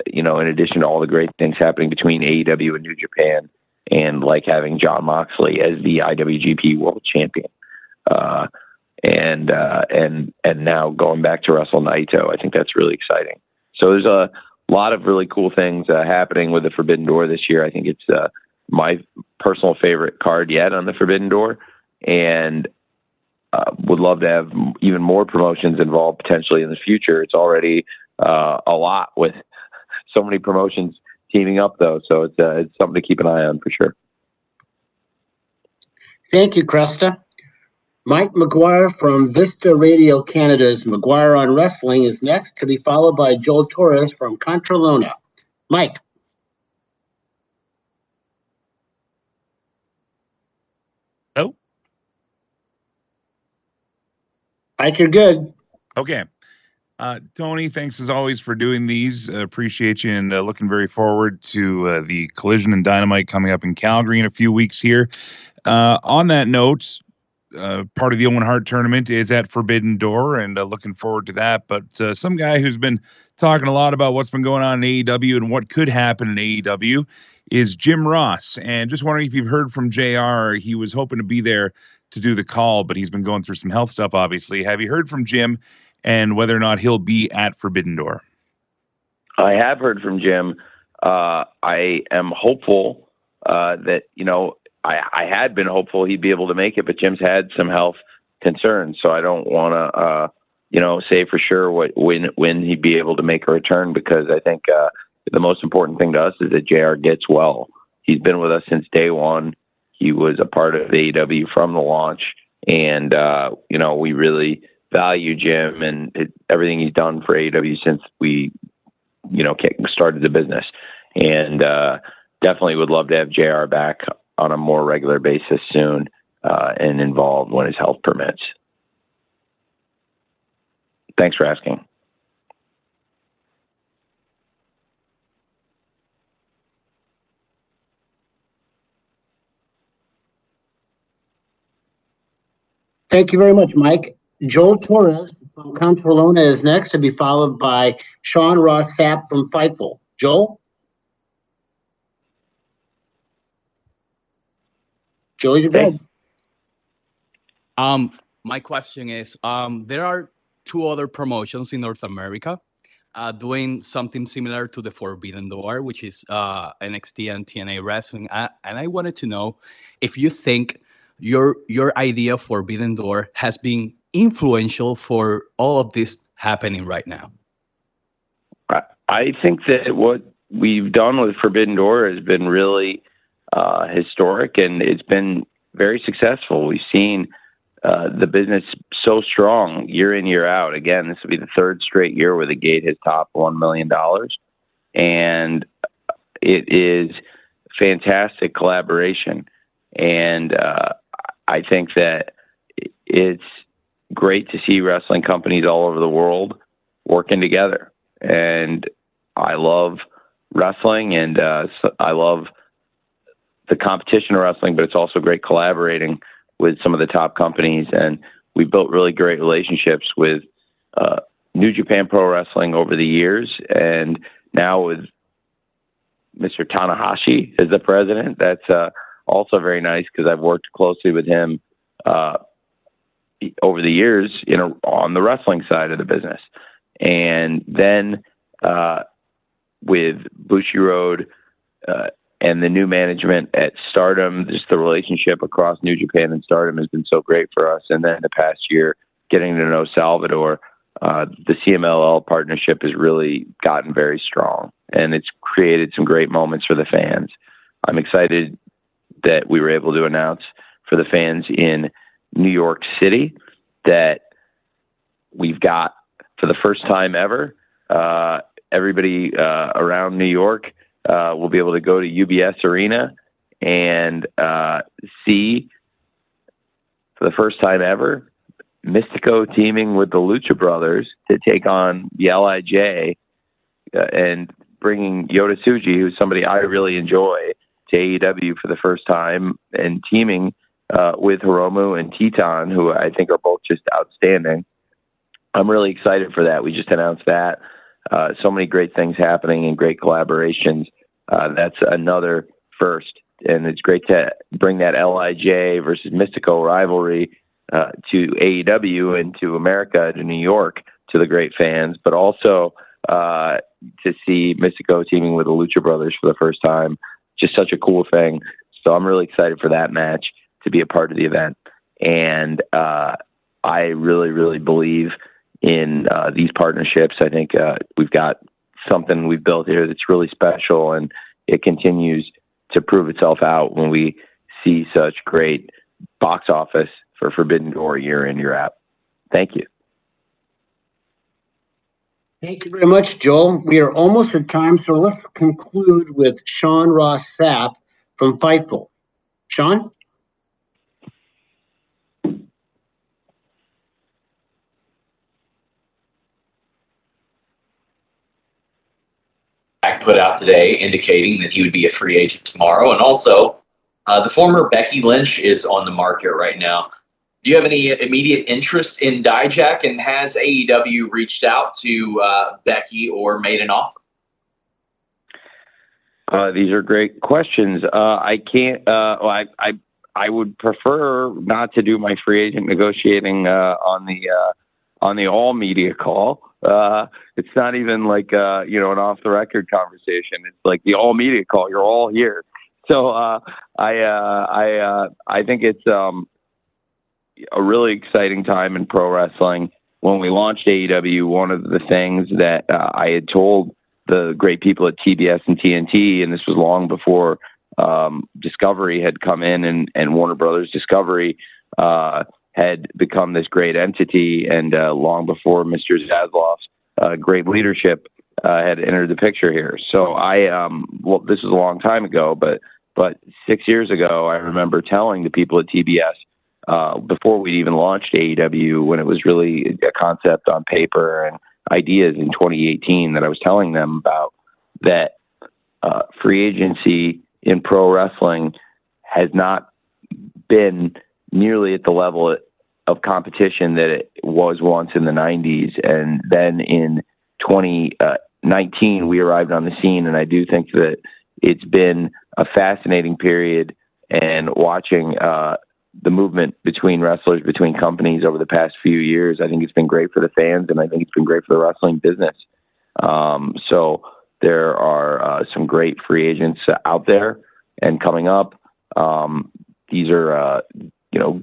in addition to all the great things happening between AEW and New Japan, and like having Jon Moxley as the IWGP World Champion. And now going back to Wrestle Naito, I think that's really exciting. So there's a lot of really cool things happening with the Forbidden Door this year. I think it's my personal favorite card yet on the Forbidden Door, and would love to have even more promotions involved potentially in the future. It's already a lot with so many promotions teaming up, though, so it's something to keep an eye on for sure. Thank you, Cresta. Mike McGuire from Vista Radio Canada's McGuire on Wrestling is next, to be followed by Joel Torres from Contralona. Mike. Oh. Mike, you're good. Okay. Tony, thanks as always for doing these. Appreciate you, and looking very forward to the Collision and Dynamite coming up in Calgary in a few weeks here. On that note, part of the Owen Hart tournament is at Forbidden Door, and looking forward to that. But some guy who's been talking a lot about what's been going on in AEW and what could happen in AEW is Jim Ross. And just wondering if you've heard from JR. He was hoping to be there to do the call, but he's been going through some health stuff, obviously. Have you heard from Jim and whether or not he'll be at Forbidden Door? I have heard from Jim. I am hopeful that, I had been hopeful he'd be able to make it, but Jim's had some health concerns, so I don't want to, say for sure when he'd be able to make a return, because I think the most important thing to us is that JR gets well. He's been with us since day one. He was a part of AEW from the launch, and, we really value Jim and everything he's done for AEW since we, started the business. And definitely would love to have JR back on a more regular basis soon and involved when his health permits. Thanks for asking. Thank you very much, Mike. Joel Torres from Contralona is next, to be followed by Sean Ross Sapp from Fightful. Joel? Joel, you're good. My question is, there are two other promotions in North America doing something similar to the Forbidden Door, which is NXT and TNA Wrestling. And I wanted to know if you think your idea of Forbidden Door has been influential for all of this happening right now. I think that what we've done with Forbidden Door has been really historic, and it's been very successful. We've seen the business so strong year in, year out. Again, this will be the third straight year where the gate has topped $1 million. And it is fantastic collaboration. And I think that it's great to see wrestling companies all over the world working together. And I love wrestling, and I love the competition of wrestling, but it's also great collaborating with some of the top companies. And we built really great relationships with New Japan Pro Wrestling over the years. And now with Mr. Tanahashi as the president, that's also very nice, because I've worked closely with him over the years, on the wrestling side of the business. And then with Bushiroad and the new management at Stardom, just the relationship across New Japan and Stardom has been so great for us. And then the past year, getting to know Salvador, the CMLL partnership has really gotten very strong, and it's created some great moments for the fans. I'm excited that we were able to announce for the fans in New York City that we've got, for the first time ever, everybody around New York will be able to go to UBS Arena and see, for the first time ever, Mystico teaming with the Lucha Brothers to take on the LIJ, and bringing Yota Tsuji, who's somebody I really enjoy, to AEW for the first time, and teaming with Hiromu and Teton, who I think are both just outstanding. I'm really excited for that. We just announced that. So many great things happening and great collaborations. That's another first. And it's great to bring that LIJ versus Mystico rivalry to AEW and to America, to New York, to the great fans, but also to see Mystico teaming with the Lucha Brothers for the first time. Just such a cool thing. So I'm really excited for that match, to be a part of the event. And I really, really believe in these partnerships. I think we've got something we've built here that's really special, and it continues to prove itself out when we see such great box office for Forbidden Door year in, year out. Thank you. Thank you very much, Joel. We are almost at time, so let's conclude with Sean Ross Sapp from Fightful. Sean? Put out today indicating that he would be a free agent tomorrow. And also, the former Becky Lynch is on the market right now. Do you have any immediate interest in Dijak, and has AEW reached out to Becky or made an offer? These are great questions. I can't. I would prefer not to do my free agent negotiating on the all media call. It's not even like an off the record conversation. It's like the all media call. You're all here. So I think it's a really exciting time in pro wrestling. When we launched AEW, one of the things that I had told the great people at TBS and TNT, and this was long before Discovery had come in, and Warner Brothers Discovery had become this great entity, and long before Mr. Zaslav's great leadership had entered the picture here. So this was a long time ago, but 6 years ago, I remember telling the people at TBS, before we even launched AEW, when it was really a concept on paper and ideas in 2018, that I was telling them about that free agency in pro wrestling has not been nearly at the level of competition that it was once in the 90s. And then in 2019, we arrived on the scene, and I do think that it's been a fascinating period, and watching the movement between wrestlers, between companies over the past few years, I think it's been great for the fans, and I think it's been great for the wrestling business. So there are some great free agents out there and coming up. These are,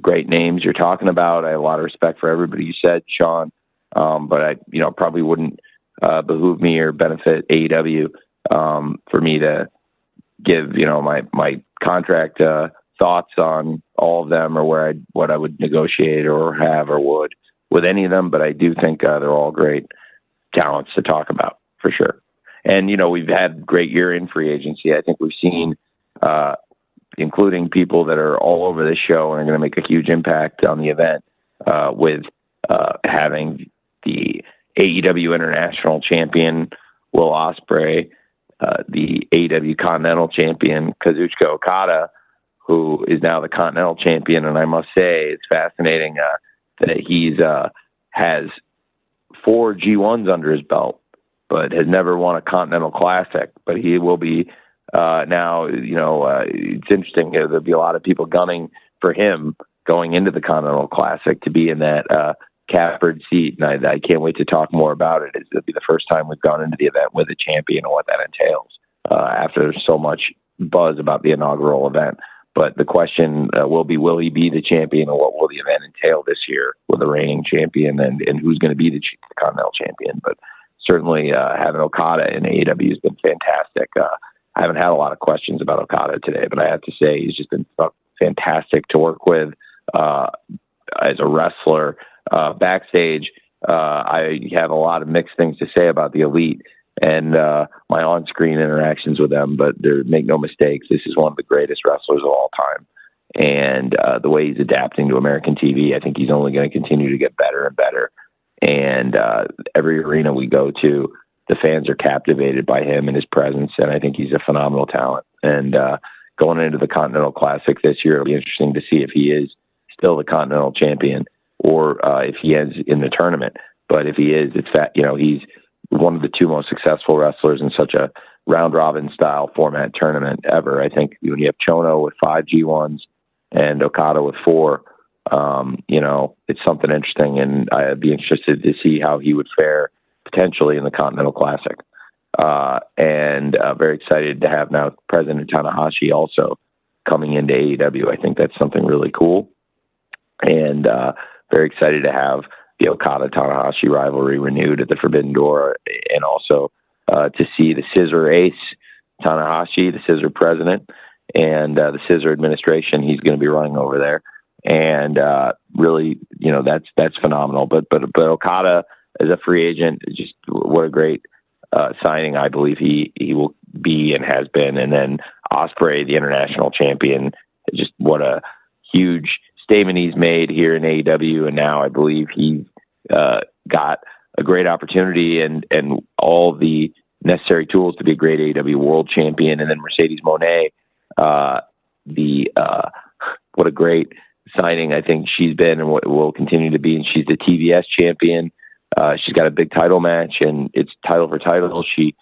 great names you're talking about. I have a lot of respect for everybody you said, Sean. But I, probably wouldn't behoove me or benefit AEW for me to give, my contract thoughts on all of them, or what I would negotiate or have or would with any of them. But I do think they're all great talents to talk about for sure. And, we've had great year in free agency. I think we've seen, including people that are all over this show and are going to make a huge impact on the event, with having the AEW International Champion Will Ospreay, the AEW Continental Champion Kazuchika Okada, who is now the Continental Champion. And I must say, it's fascinating that he's has 4 G1s under his belt, but has never won a Continental Classic. But he will be now. It's interesting. There'll be a lot of people gunning for him going into the Continental Classic to be in that catbird seat, and I can't wait to talk more about it. It'll be the first time we've gone into the event with a champion and what that entails after so much buzz about the inaugural event. But the question will he be the champion, or what will the event entail this year with the reigning champion, and who's going to be the Continental Champion? But certainly having Okada in AEW has been fantastic. I haven't had a lot of questions about Okada today, but I have to say he's just been fantastic to work with as a wrestler. Backstage, I have a lot of mixed things to say about the Elite and my on-screen interactions with them, but make no mistakes, this is one of the greatest wrestlers of all time. And the way he's adapting to American TV, I think he's only going to continue to get better and better. And every arena we go to, the fans are captivated by him and his presence, and I think he's a phenomenal talent. And going into the Continental Classic this year, it'll be interesting to see if he is still the Continental Champion, or if he ends in the tournament. But if he is, he's one of the 2 most successful wrestlers in such a round robin style format tournament ever. I think when you have Chono with 5 G1s and Okada with 4, it's something interesting, and I'd be interested to see how he would fare potentially in the Continental Classic. And very excited to have now President Tanahashi also coming into AEW. I think that's something really cool. And very excited to have the Okada-Tanahashi rivalry renewed at the Forbidden Door, and also to see the Scissor Ace Tanahashi, the Scissor President, and the Scissor Administration he's going to be running over there. And really, that's phenomenal. But Okada as a free agent, just what a great signing. I believe he will be and has been. And then Ospreay, the international champion, just what a huge statement he's made here in AEW. And now I believe he's got a great opportunity and all the necessary tools to be a great AEW world champion. And then Mercedes Moné, what a great signing I think she's been and what will continue to be. And she's the TBS champion. She's got a big title match, and it's title for title. She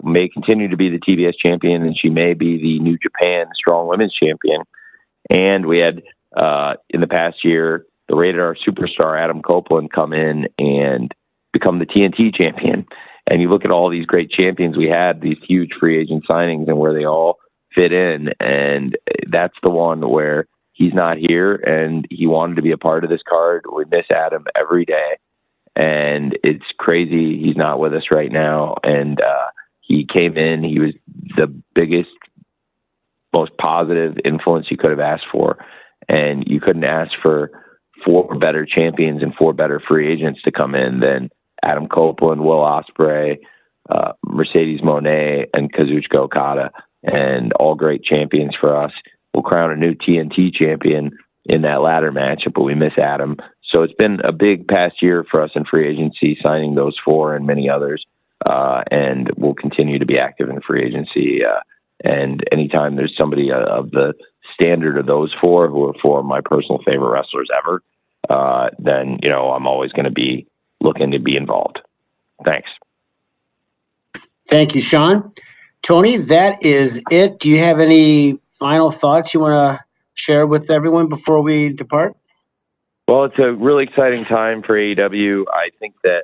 may continue to be the TBS champion, and she may be the New Japan Strong Women's champion. And we had, in the past year, the Rated R superstar Adam Copeland come in and become the TNT champion. And you look at all these great champions we had, these huge free agent signings, and where they all fit in. And that's the one where he's not here, and he wanted to be a part of this card. We miss Adam every day. And it's crazy he's not with us right now. And he came in, he was the biggest, most positive influence you could have asked for. And you couldn't ask for 4 better champions and 4 better free agents to come in than Adam Copeland, Will Ospreay, Mercedes Moné, and Kazuchika Okada. And all great champions for us. We'll crown a new TNT champion in that ladder match, but we miss Adam. So it's been a big past year for us in free agency, signing those 4 and many others. And we'll continue to be active in free agency. And anytime there's somebody of the standard of those 4, who are 4 of my personal favorite wrestlers ever, then, I'm always going to be looking to be involved. Thanks. Thank you, Sean. Tony, that is it. Do you have any final thoughts you want to share with everyone before we depart? Well, it's a really exciting time for AEW. I think that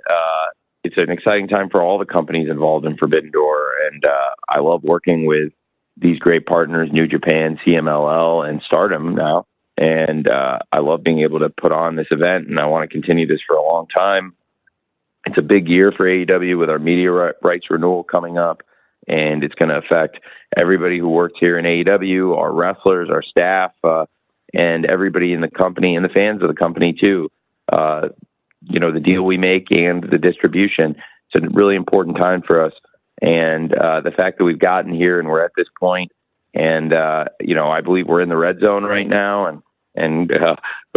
it's an exciting time for all the companies involved in Forbidden Door. And I love working with these great partners, New Japan, CMLL, and Stardom now. And I love being able to put on this event, and I want to continue this for a long time. It's a big year for AEW with our media rights renewal coming up, and it's going to affect everybody who works here in AEW, our wrestlers, our staff, and everybody in the company and the fans of the company too. The deal we make and the distribution. It's a really important time for us. And the fact that we've gotten here and we're at this point, and I believe we're in the red zone right now, and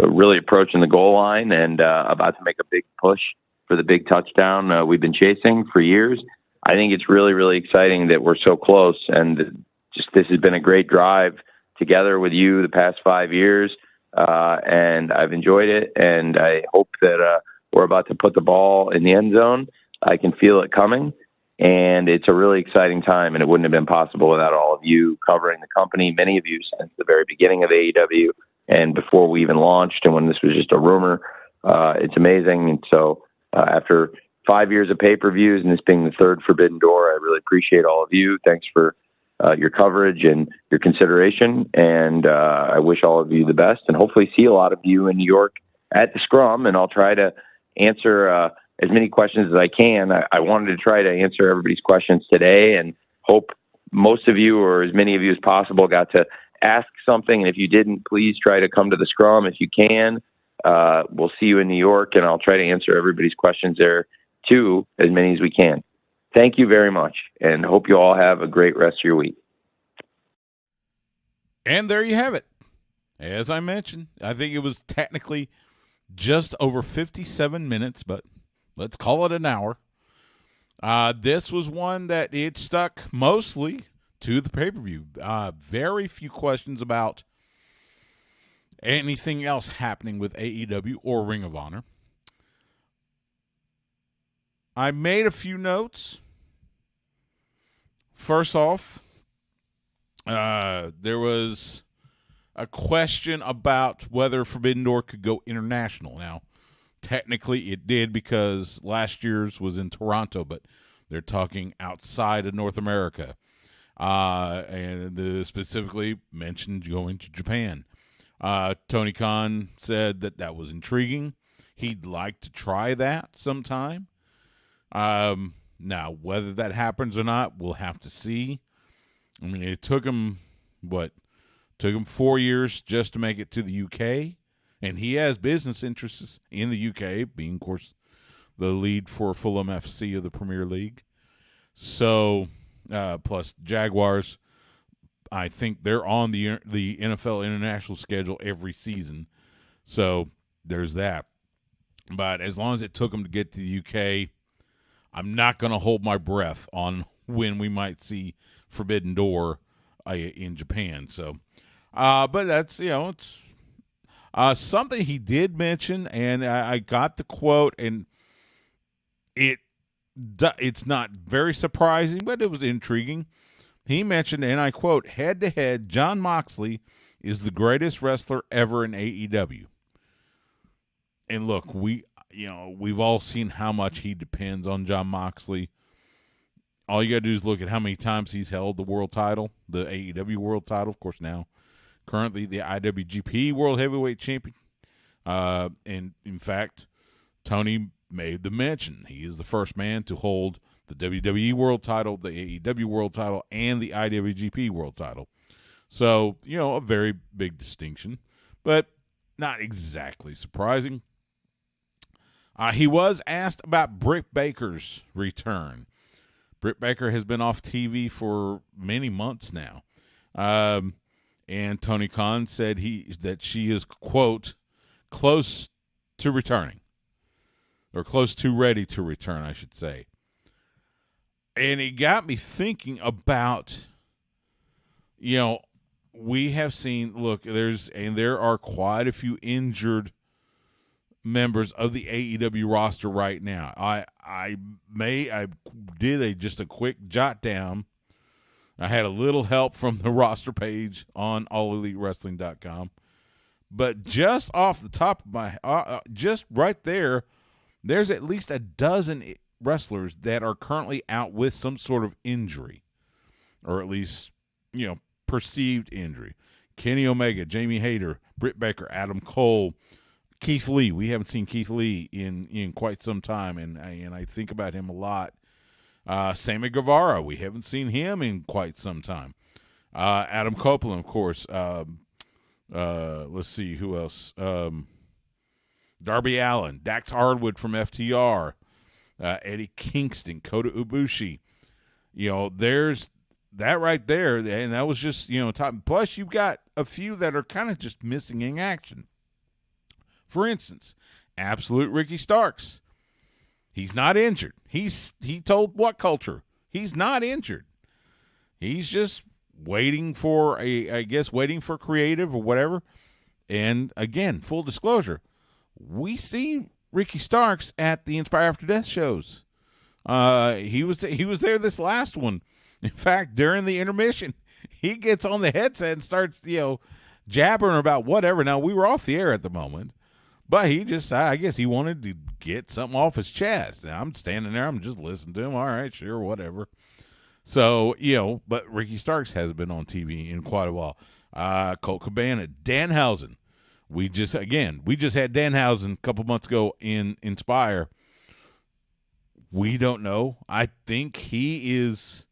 really approaching the goal line, and about to make a big push for the big touchdown we've been chasing for years. I think it's really, really exciting that we're so close, and just this has been a great drive together with you the past 5 years, and I've enjoyed it, and I hope that we're about to put the ball in the end zone. I can feel it coming, and it's a really exciting time, and it wouldn't have been possible without all of you covering the company, many of you since the very beginning of AEW, and before we even launched, and when this was just a rumor. It's amazing. And so after 5 years of pay-per-views and this being the 3rd Forbidden Door, I really appreciate all of you. Thanks for your coverage and your consideration, and I wish all of you the best, and hopefully see a lot of you in New York at the Scrum, and I'll try to answer as many questions as I can. I wanted to try to answer everybody's questions today, and hope most of you, or as many of you as possible, got to ask something, and if you didn't, please try to come to the Scrum if you can. We'll see you in New York, and I'll try to answer everybody's questions there too, as many as we can. Thank you very much, and hope you all have a great rest of your week. And there you have it. As I mentioned, I think it was technically just over 57 minutes, but let's call it an hour. This was one that it stuck mostly to the pay-per-view. Very few questions about anything else happening with AEW or Ring of Honor. I made a few notes. First off, there was a question about whether Forbidden Door could go international. Now, technically it did because last year's was in Toronto, but they're talking outside of North America. And specifically mentioned going to Japan. Tony Khan said that was intriguing. He'd like to try that sometime. Now, whether that happens or not, we'll have to see. I mean, it took him 4 years just to make it to the UK, And he has business interests in the UK, being, of course, the lead for Fulham FC of the Premier League. So, plus Jaguars, I think they're on the NFL international schedule every season. So there's that. But as long as it took them to get to the UK, I'm not going to hold my breath on when we might see Forbidden Door in Japan. So, but that's, it's something he did mention, and I got the quote, and it's not very surprising, but it was intriguing. He mentioned, and I quote, "Head-to-head, Jon Moxley is the greatest wrestler ever in AEW." And look, we've all seen how much he depends on Jon Moxley. All you got to do is look at how many times he's held the world title, the AEW world title, of course, now currently the IWGP World Heavyweight Champion. And in fact, Tony made the mention. He is the first man to hold the WWE World title, the AEW World title, and the IWGP World title. So, a very big distinction, but not exactly surprising. He was asked about Britt Baker's return. Britt Baker has been off TV for many months now. And Tony Khan said that she is, quote, close to returning. Or close to ready to return, I should say. And it got me thinking about, we have seen, look, there are quite a few injured members of the AEW roster right now. I did just a quick jot down. I had a little help from the roster page on AllEliteWrestling.com. But just off the top of my, just right there, there's at least a dozen wrestlers that are currently out with some sort of injury, or at least, perceived injury. Kenny Omega, Jamie Hayter, Britt Baker, Adam Cole, Keith Lee. We haven't seen Keith Lee in quite some time, and I think about him a lot. Sammy Guevara, we haven't seen him in quite some time. Adam Copeland, of course. Let's see, who else? Darby Allin, Dax Hardwood from FTR, Eddie Kingston, Kota Ibushi. There's that right there, and that was just, top. Plus, you've got a few that are kind of just missing in action. For instance, Absolute Ricky Starks. He's not injured. He told What Culture he's not injured. He's just waiting for waiting for creative or whatever. And again, full disclosure, we see Ricky Starks at the Inspire After Death shows. He was there this last one. In fact, during the intermission, he gets on the headset and starts, jabbering about whatever. Now, we were off the air at the moment, but he just, I guess he wanted to get something off his chest. Now, I'm standing there, I'm just listening to him. All right, sure, whatever. So, but Ricky Starks hasn't been on TV in quite a while. Colt Cabana, Danhausen. We just had Danhausen a couple months ago in Inspire. We don't know. I think he has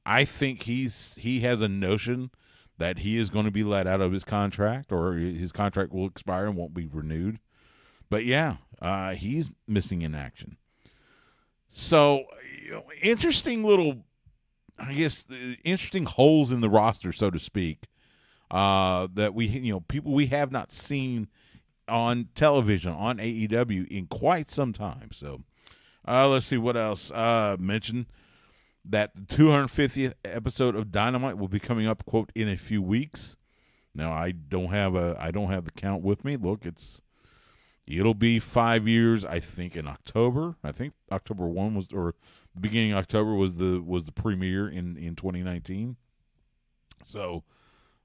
a notion that he is going to be let out of his contract, or his contract will expire and won't be renewed. But yeah, he's missing in action. So, interesting little, interesting holes in the roster, so to speak, that people we have not seen on television, on AEW in quite some time. So, let's see what else. Mention that the 250th episode of Dynamite will be coming up, quote, in a few weeks. Now, I don't have the count with me. Look, it'll be 5 years, I think, in October. I think October 1 was, or the beginning of October was the premiere in 2019. So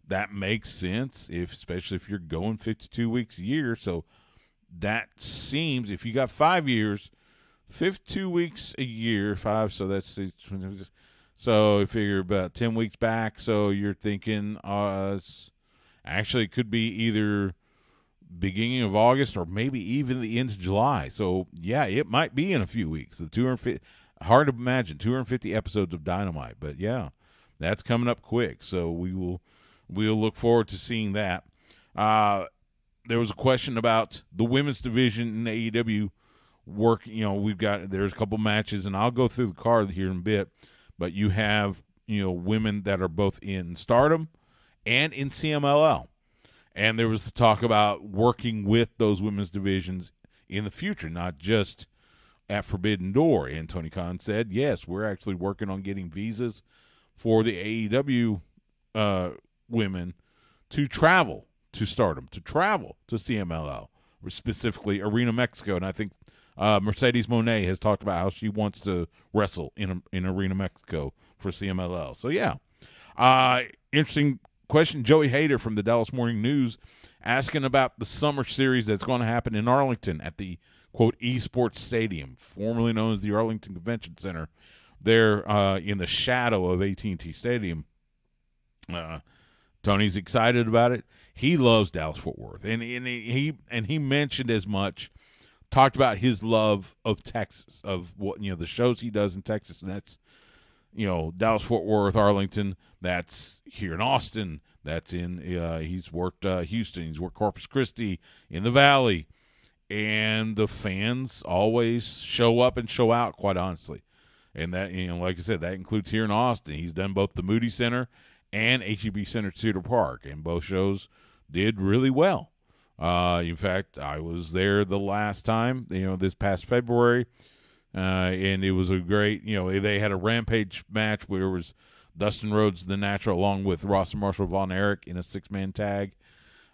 that makes sense, especially if you're going 52 weeks a year. So that seems, if you got 5 years, 52 weeks a year, so that's, so you figure about 10 weeks back. So you're thinking, actually it could be either beginning of August or maybe even the end of July. So yeah, it might be in a few weeks. The 250, hard to imagine, 250 episodes of Dynamite, but yeah, that's coming up quick. So we'll look forward to seeing that. there was a question about the women's division in AEW work. There's a couple matches, and I'll go through the card here in a bit, but you have, women that are both in Stardom and in CMLL. And there was the talk about working with those women's divisions in the future, not just at Forbidden Door. And Tony Khan said, yes, we're actually working on getting visas for the AEW women to travel to Stardom, to travel to CMLL, or specifically Arena Mexico. And I think Mercedes Moné has talked about how she wants to wrestle in Arena Mexico for CMLL. So, yeah. Interesting question. Joey Hader from the Dallas Morning News asking about the summer series that's going to happen in Arlington at the, quote, Esports Stadium, formerly known as the Arlington Convention Center, there in the shadow of AT&T Stadium. Tony's excited about it. He loves Dallas-Fort Worth, and he mentioned as much, talked about his love of Texas, of what the shows he does in Texas, and that's Dallas-Fort Worth, Arlington. That's here in Austin. That's in he's worked Houston. He's worked Corpus Christi, in the Valley, and the fans always show up and show out. Quite honestly, and that like I said, that includes here in Austin. He's done both the Moody Center and HEB Center Cedar Park, and both shows did really well. In fact, I was there the last time, this past February, and it was a great, they had a Rampage match where it was Dustin Rhodes, the Natural, along with Ross and Marshall Von Erich in a 6-man tag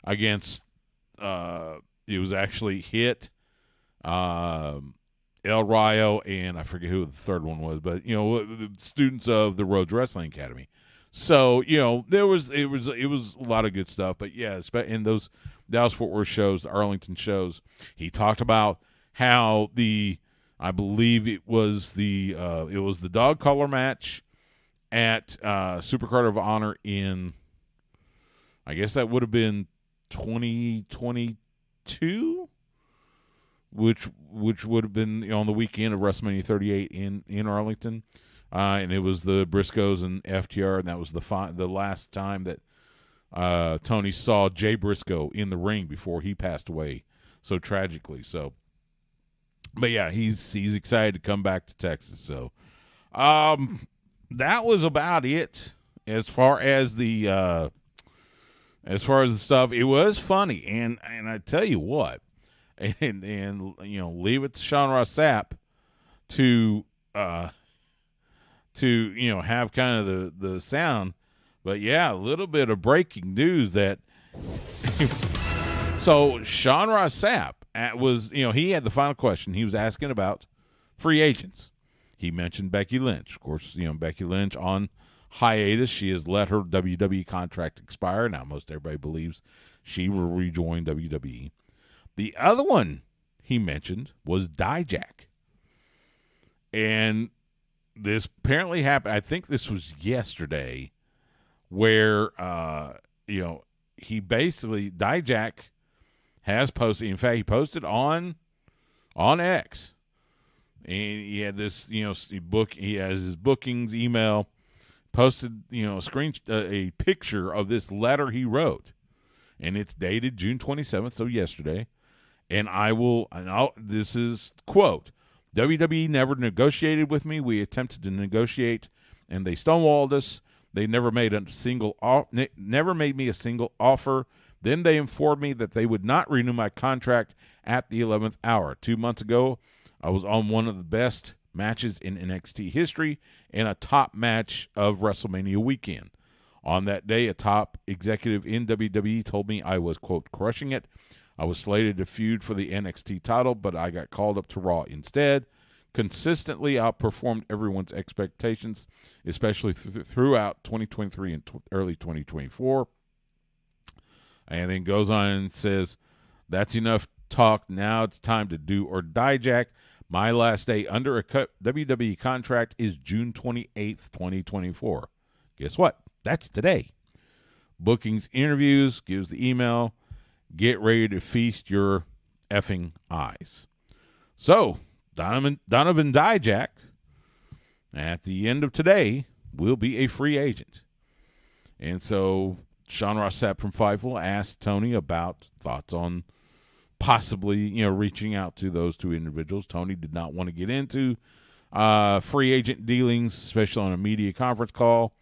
against, it was actually Hit, El Rayo, and I forget who the third one was, but, the students of the Rhodes Wrestling Academy. So, it was a lot of good stuff. But, yeah, in those Dallas-Fort Worth shows, the Arlington shows, he talked about how I believe it was the dog collar match at Supercard of Honor in, I guess that would have been 2022, which would have been on the weekend of WrestleMania 38 in Arlington. And it was the Briscoes and FTR, and that was the last time that Tony saw Jay Briscoe in the ring before he passed away so tragically. So, but yeah, he's excited to come back to Texas. So, that was about it as far as the stuff. It was funny, and I tell you what, and leave it to Sean Ross Sapp to have kind of the sound. But yeah, a little bit of breaking news that so Sean Ross Sapp was, he had the final question. He was asking about free agents. He mentioned Becky Lynch. Of course, Becky Lynch on hiatus. She has let her WWE contract expire. Now most everybody believes she will rejoin WWE. The other one he mentioned was Dijak. And this apparently happened, I think this was yesterday, where, he basically, Dijak has posted, in fact, he posted on X, and he had this, he has his bookings email, posted, a picture of this letter he wrote, and it's dated June 27th, so yesterday, and this is, quote, WWE never negotiated with me. We attempted to negotiate, and they stonewalled us. They never made me a single offer. Then they informed me that they would not renew my contract at the 11th hour. 2 months ago, I was on one of the best matches in NXT history and a top match of WrestleMania weekend. On that day, a top executive in WWE told me I was, quote, crushing it. I was slated to feud for the NXT title, but I got called up to Raw instead. Consistently outperformed everyone's expectations, especially throughout 2023 and early 2024. And then goes on and says, that's enough talk. Now it's time to do or die, Jack. My last day under a WWE contract is June 28th, 2024. Guess what? That's today. Bookings, interviews, gives the email. Get ready to feast your effing eyes. So, Donovan Dijak, at the end of today, will be a free agent. And so, Sean Rossap from Fightful asked Tony about thoughts on possibly, reaching out to those two individuals. Tony did not want to get into free agent dealings, especially on a media conference call.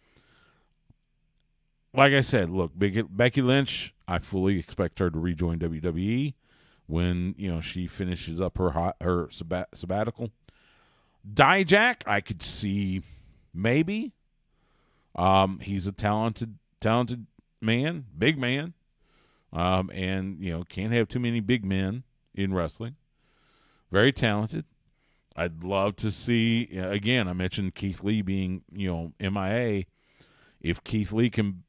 Like I said, look, Becky Lynch, I fully expect her to rejoin WWE when, she finishes up her sabbatical. Dijak, I could see maybe. He's a talented man, big man. And, can't have too many big men in wrestling. Very talented. I'd love to see, again, I mentioned Keith Lee being, MIA. If Keith Lee can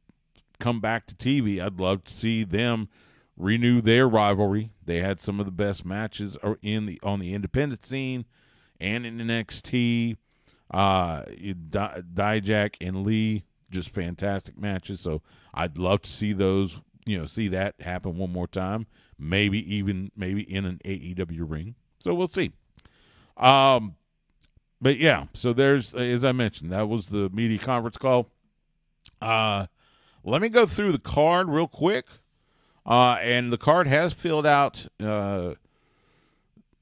come back to TV, I'd love to see them renew their rivalry. They had some of the best matches on the independent scene and in NXT. Dijak and Lee, just fantastic matches. So I'd love to see those, see that happen one more time. Maybe in an AEW ring. So we'll see. But yeah, so there's, as I mentioned, that was the media conference call. Let me go through the card real quick. And the card has filled out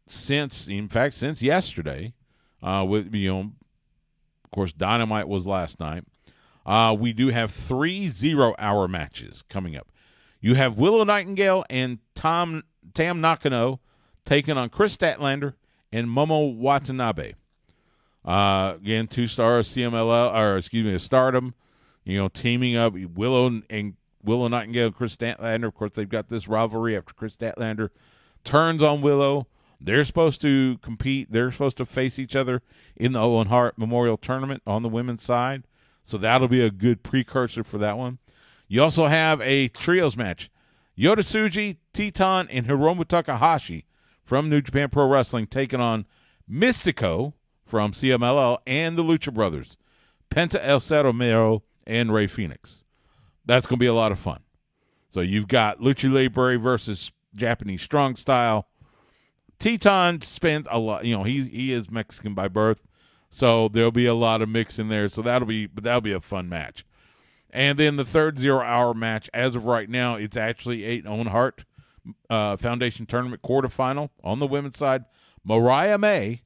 since yesterday. With of course, Dynamite was last night. We do have 3 0-hour matches coming up. You have Willow Nightingale and Tam Nakano taking on Chris Statlander and Momo Watanabe. Again, 2-star Stardom. Teaming up Willow Nightingale and Chris Statlander. Of course, they've got this rivalry after Chris Statlander turns on Willow. They're supposed to compete. They're supposed to face each other in the Owen Hart Memorial Tournament on the women's side. So that'll be a good precursor for that one. You also have a trios match. Yota Tsuji, Teton, and Hiromu Takahashi from New Japan Pro Wrestling taking on Mystico from CMLL and the Lucha Brothers, Penta El Cerro Mero and Rey Fenix. That's going to be a lot of fun. So you've got Lucha Libre versus Japanese Strong Style. Teton spent a lot, he is Mexican by birth, so there'll be a lot of mix in there. So that'll be a fun match. And then the third 0-hour match, as of right now, it's actually a Owen Hart Foundation Tournament quarterfinal on the women's side. Mariah May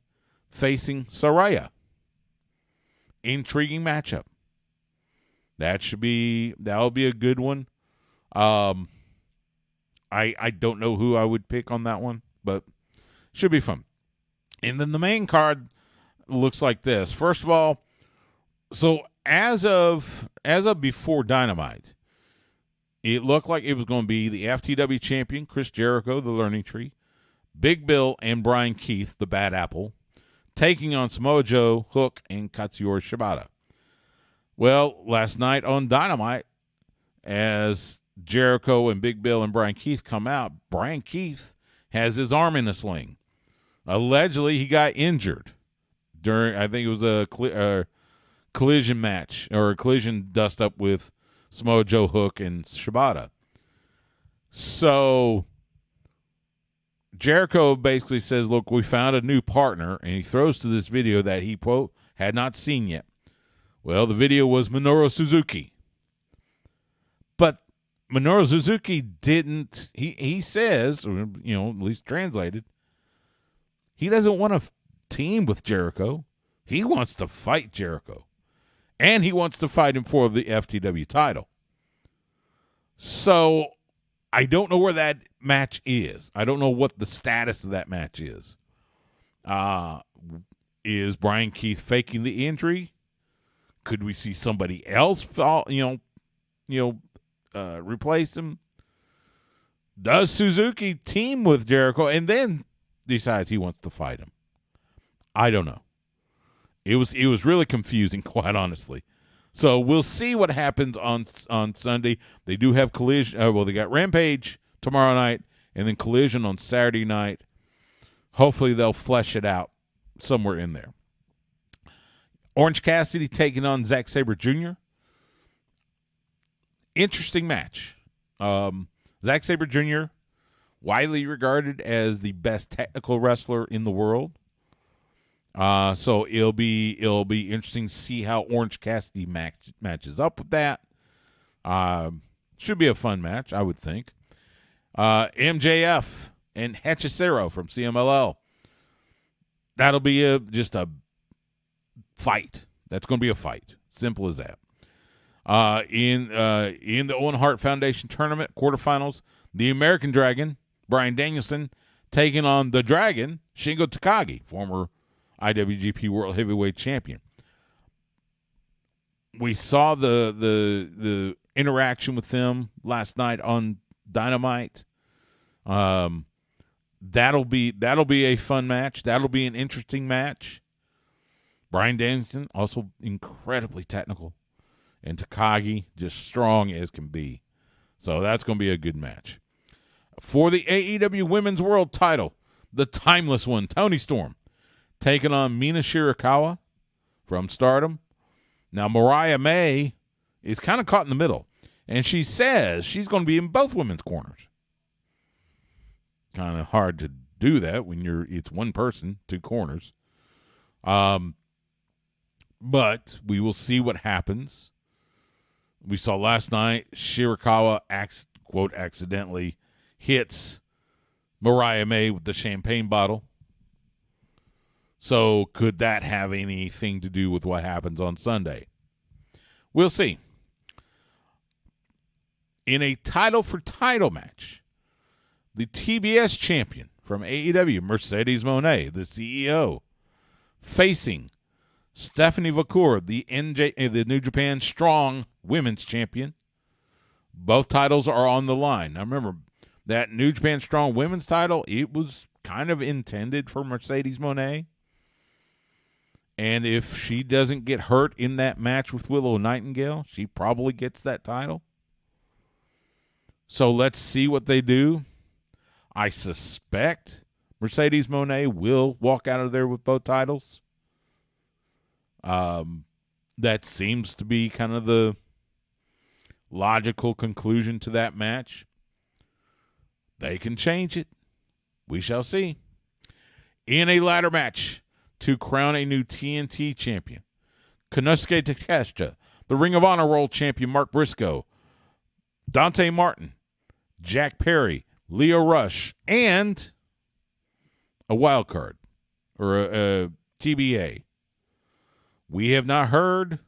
facing Saraya. Intriguing matchup. That'll be a good one. I don't know who I would pick on that one, but should be fun. And then the main card looks like this. First of all, so as of before Dynamite, it looked like it was going to be the FTW champion, Chris Jericho, the Learning Tree, Big Bill, and Brian Keith, the Bad Apple, taking on Samoa Joe, Hook, and Katsuyori Shibata. Well, last night on Dynamite, as Jericho and Big Bill and Brian Keith come out, Brian Keith has his arm in a sling. Allegedly, he got injured during, I think it was a collision match or a collision dust-up with Samoa Joe, Hook, and Shibata. So Jericho basically says, look, we found a new partner, and he throws to this video that he, quote, had not seen yet. Well, the video was Minoru Suzuki. But Minoru Suzuki didn't, he says, or, at least translated, he doesn't want to team with Jericho. He wants to fight Jericho. And he wants to fight him for the FTW title. So I don't know where that match is. I don't know what the status of that match is. Is Brian Keith faking the injury? Could we see somebody else replace him? Does Suzuki team with Jericho and then decides he wants to fight him? I don't know. It was really confusing, quite honestly. So we'll see what happens on Sunday. They do have Collision. They got Rampage tomorrow night and then Collision on Saturday night. Hopefully they'll flesh it out somewhere in there. Orange Cassidy taking on Zack Sabre Jr. Interesting match. Zack Sabre Jr., widely regarded as the best technical wrestler in the world. So it'll be interesting to see how Orange Cassidy matches up with that. Should be a fun match, I would think. MJF and Hechicero from CMLL. That'll be just a fight. That's going to be a fight. Simple as that. In the Owen Hart Foundation tournament quarterfinals, the American Dragon, Bryan Danielson, taking on the Dragon, Shingo Takagi, former IWGP World Heavyweight Champion. We saw the interaction with them last night on Dynamite. That'll be a fun match. That'll be an interesting match. Bryan Danielson, also incredibly technical, and Takagi just strong as can be. So that's going to be a good match. For the AEW Women's World Title, the timeless one, Toni Storm, taking on Mina Shirakawa from Stardom. Now, Mariah May is kind of caught in the middle, and she says she's going to be in both women's corners. Kind of hard to do that when it's one person, two corners. But we will see what happens. We saw last night Shirakawa quote accidentally hits Mariah May with the champagne bottle. So could that have anything to do with what happens on Sunday? We'll see. In a title for title match, the TBS champion from AEW, Mercedes Moné, the CEO, facing Stephanie Vacour, the New Japan Strong Women's Champion. Both titles are on the line. Now remember, that New Japan Strong Women's title, it was kind of intended for Mercedes Moné. And if she doesn't get hurt in that match with Willow Nightingale, she probably gets that title. So let's see what they do. I suspect Mercedes Moné will walk out of there with both titles. That seems to be kind of the logical conclusion to that match. They can change it. We shall see. In a ladder match to crown a new TNT champion, Konosuke Takeshita, the Ring of Honor World Champion Mark Briscoe, Dante Martin, Jack Perry, Leo Rush, and a wild card or a TBA. We have not heard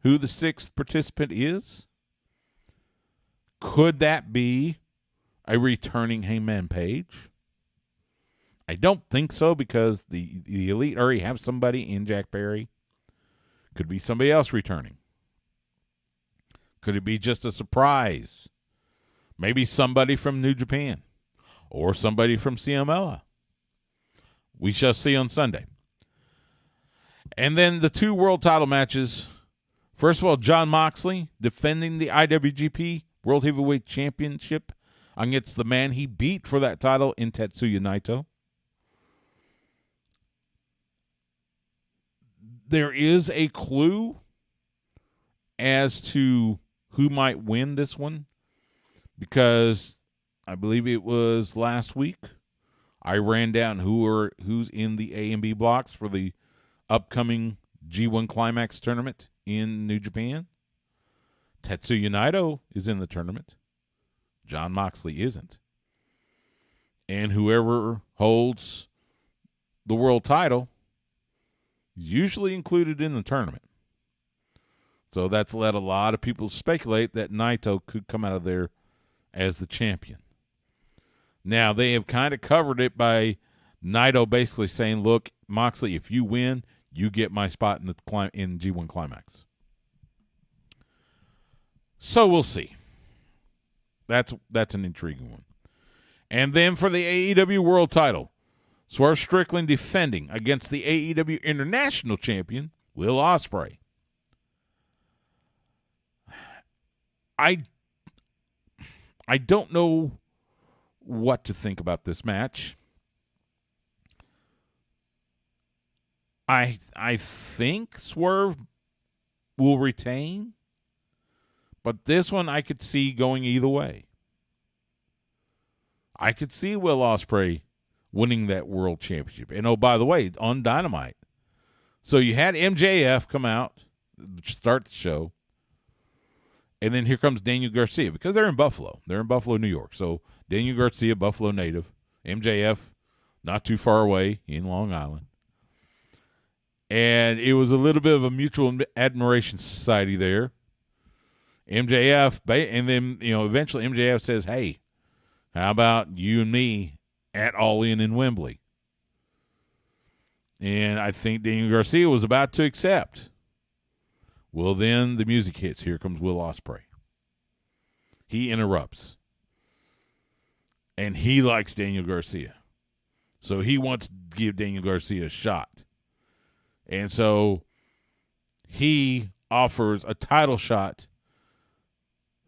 who the sixth participant is. Could that be a returning Hangman Page? I don't think so because the Elite already have somebody in Jack Perry. Could be somebody else returning. Could it be just a surprise? Maybe somebody from New Japan or somebody from CMLL. We shall see on Sunday. And then the two world title matches. First of all, Jon Moxley defending the IWGP World Heavyweight Championship against the man he beat for that title in Tetsuya Naito. There is a clue as to who might win this one because I believe it was last week I ran down who's in the A and B blocks for the upcoming G1 Climax tournament in New Japan. Tetsuya Naito is in the tournament. Jon Moxley isn't. And whoever holds the world title is usually included in the tournament. So that's led a lot of people to speculate that Naito could come out of there as the champion. Now, they have kind of covered it by Naito basically saying, look, Moxley, if you win, you get my spot in G1 Climax. So we'll see. That's an intriguing one. And then for the AEW World title, Swerve Strickland defending against the AEW International Champion, Will Ospreay. I don't know what to think about this match. I think Swerve will retain, but this one I could see going either way. I could see Will Ospreay winning that world championship. And oh, by the way, on Dynamite. So you had MJF come out, start the show, And then here comes Daniel Garcia because they're in Buffalo. They're in Buffalo, New York. So Daniel Garcia, Buffalo native. MJF, not too far away in Long Island. And it was a little bit of a mutual admiration society there. MJF, and then, eventually MJF says, hey, how about you and me at All In Wembley? And I think Daniel Garcia was about to accept. Well, then the music hits. Here comes Will Ospreay. He interrupts. And he likes Daniel Garcia. So he wants to give Daniel Garcia a shot. And so he offers a title shot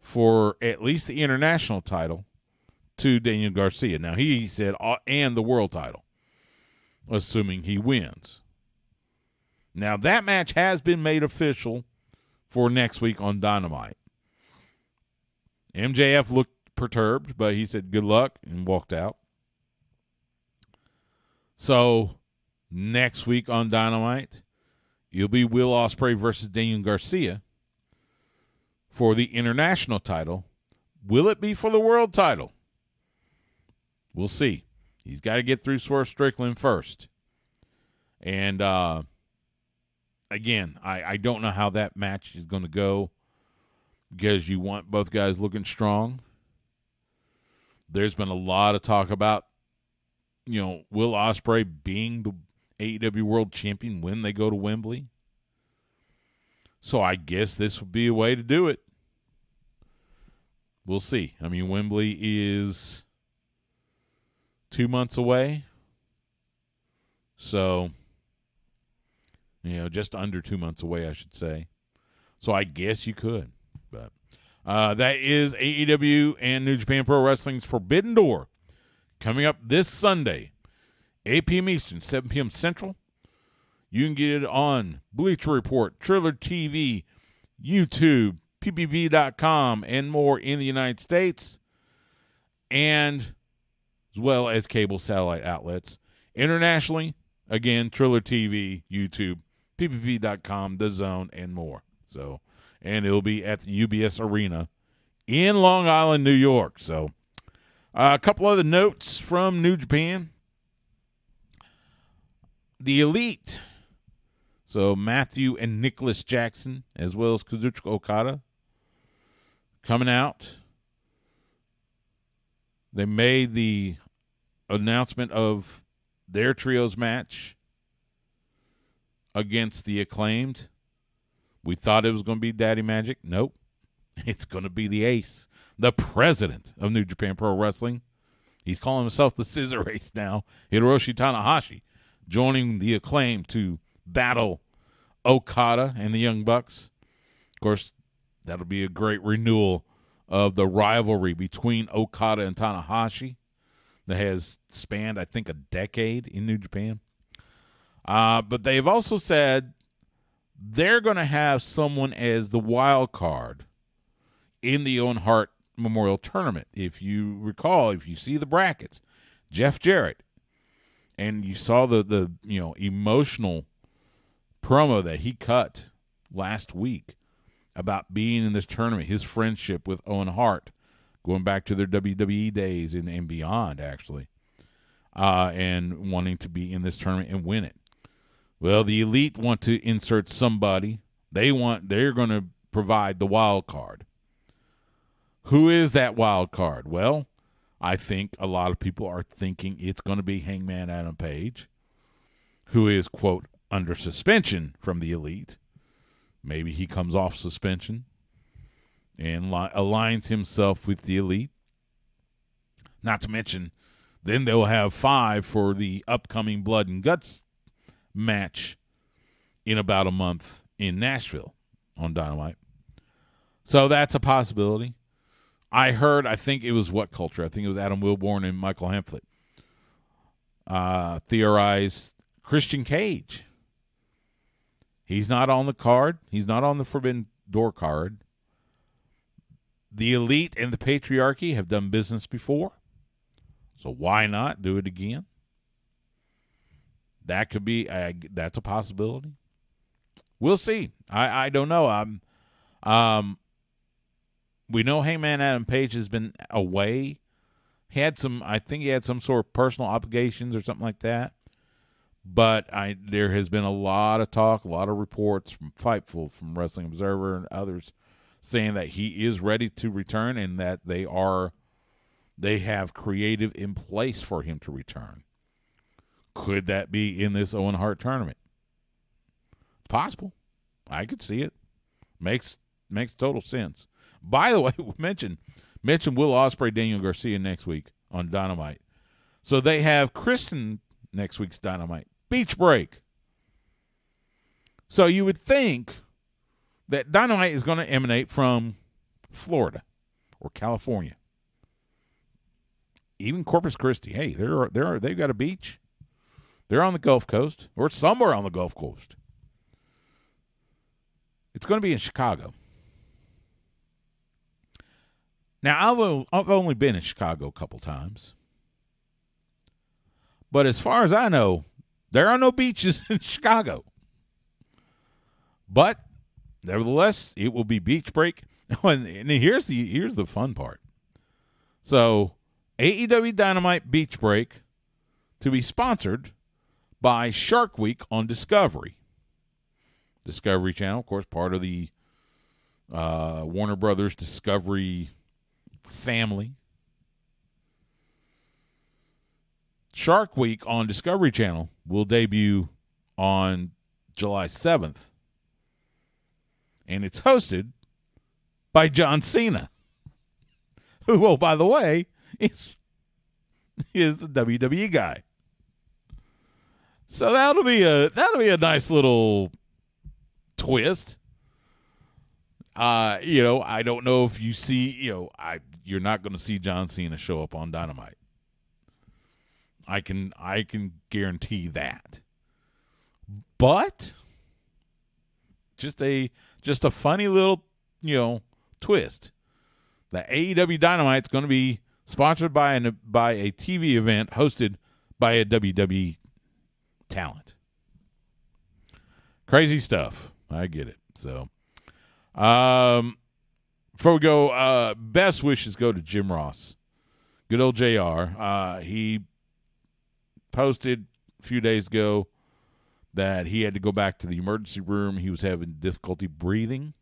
for at least the international title to Daniel Garcia. Now, he said, and the world title, assuming he wins. Now, that match has been made official for next week on Dynamite. MJF looked perturbed, but he said good luck and walked out. So, next week on Dynamite, it'll be Will Ospreay versus Daniel Garcia for the international title. Will it be for the world title? We'll see. He's got to get through Swerve Strickland first. And, again, I don't know how that match is going to go because you want both guys looking strong. There's been a lot of talk about, Will Ospreay being the AEW World Champion when they go to Wembley. So I guess this would be a way to do it. We'll see. I mean, Wembley is 2 months away. So, just under 2 months away, I should say. So I guess you could. But that is AEW and New Japan Pro Wrestling's Forbidden Door coming up this Sunday, 8 p.m. Eastern, 7 p.m. Central. You can get it on Bleacher Report, Triller TV, YouTube, PPV.com, and more in the United States, and as well as cable satellite outlets. Internationally, again, Triller TV, YouTube, PPV.com, The Zone, and more. So, and it'll be at the UBS Arena in Long Island, New York. So, a couple other notes from New Japan. The Elite. So Matthew and Nicholas Jackson, as well as Kazuchika Okada, coming out. They made the announcement of their trios match against the Acclaimed. We thought it was going to be Daddy Magic. Nope. It's going to be the Ace, the president of New Japan Pro Wrestling. He's calling himself the Scissor Ace now. Hiroshi Tanahashi joining the Acclaimed to battle Okada and the Young Bucks. Of course, that'll be a great renewal of the rivalry between Okada and Tanahashi that has spanned, I think, a decade in New Japan. But they've also said they're going to have someone as the wild card in the Owen Hart Memorial Tournament. If you recall, if you see the brackets, Jeff Jarrett, and you saw the emotional promo that he cut last week about being in this tournament, his friendship with Owen Hart, going back to their WWE days and beyond, actually, and wanting to be in this tournament and win it. Well, the Elite want to insert somebody. They're going to provide the wild card. Who is that wild card? Well, I think a lot of people are thinking it's going to be Hangman Adam Page, who is, quote, under suspension from the Elite. Maybe he comes off suspension and aligns himself with the Elite. Not to mention, then they'll have 5 for the upcoming Blood and Guts match in about a month in Nashville on Dynamite. So that's a possibility. I think it was What Culture? I think it was Adam Wilborn and Michael Hempflet theorized Christian Cage. He's not on the card. He's not on the Forbidden Door card. The Elite and the Patriarchy have done business before, so why not do it again? That could be that's a possibility. We'll see. I don't know. We know Hangman Adam Page has been away. I think he had some sort of personal obligations or something like that. But there has been a lot of talk, a lot of reports from Fightful, from Wrestling Observer, and others saying that he is ready to return and that they have creative in place for him to return. Could that be in this Owen Hart tournament? It's possible. I could see it. Makes total sense. By the way, we mentioned Will Ospreay, Daniel Garcia next week on Dynamite. So they have Kristen next week's Dynamite. Beach break. So you would think that Dynamite is going to emanate from Florida or California. Even Corpus Christi. Hey, they've got a beach. They're on the Gulf Coast or somewhere on the Gulf Coast. It's going to be in Chicago. Now, I've only been in Chicago a couple times. But as far as I know, there are no beaches in Chicago. But nevertheless, it will be beach break. And here's the fun part. So, AEW Dynamite Beach Break to be sponsored by Shark Week on Discovery. Discovery Channel, of course, part of the Warner Brothers Discovery family. Shark Week on Discovery Channel will debut on July 7th. And it's hosted by John Cena, who, oh, by the way, is the WWE guy. So that'll be a nice little twist. I don't know if you see, you're not going to see John Cena show up on Dynamite. I can guarantee that. But just a funny little, twist. The AEW Dynamite's going to be sponsored by a TV event hosted by a WWE talent. Crazy stuff. I get it. So, before we go, best wishes go to Jim Ross. Good old JR. He posted a few days ago that he had to go back to the emergency room. He was having difficulty breathing.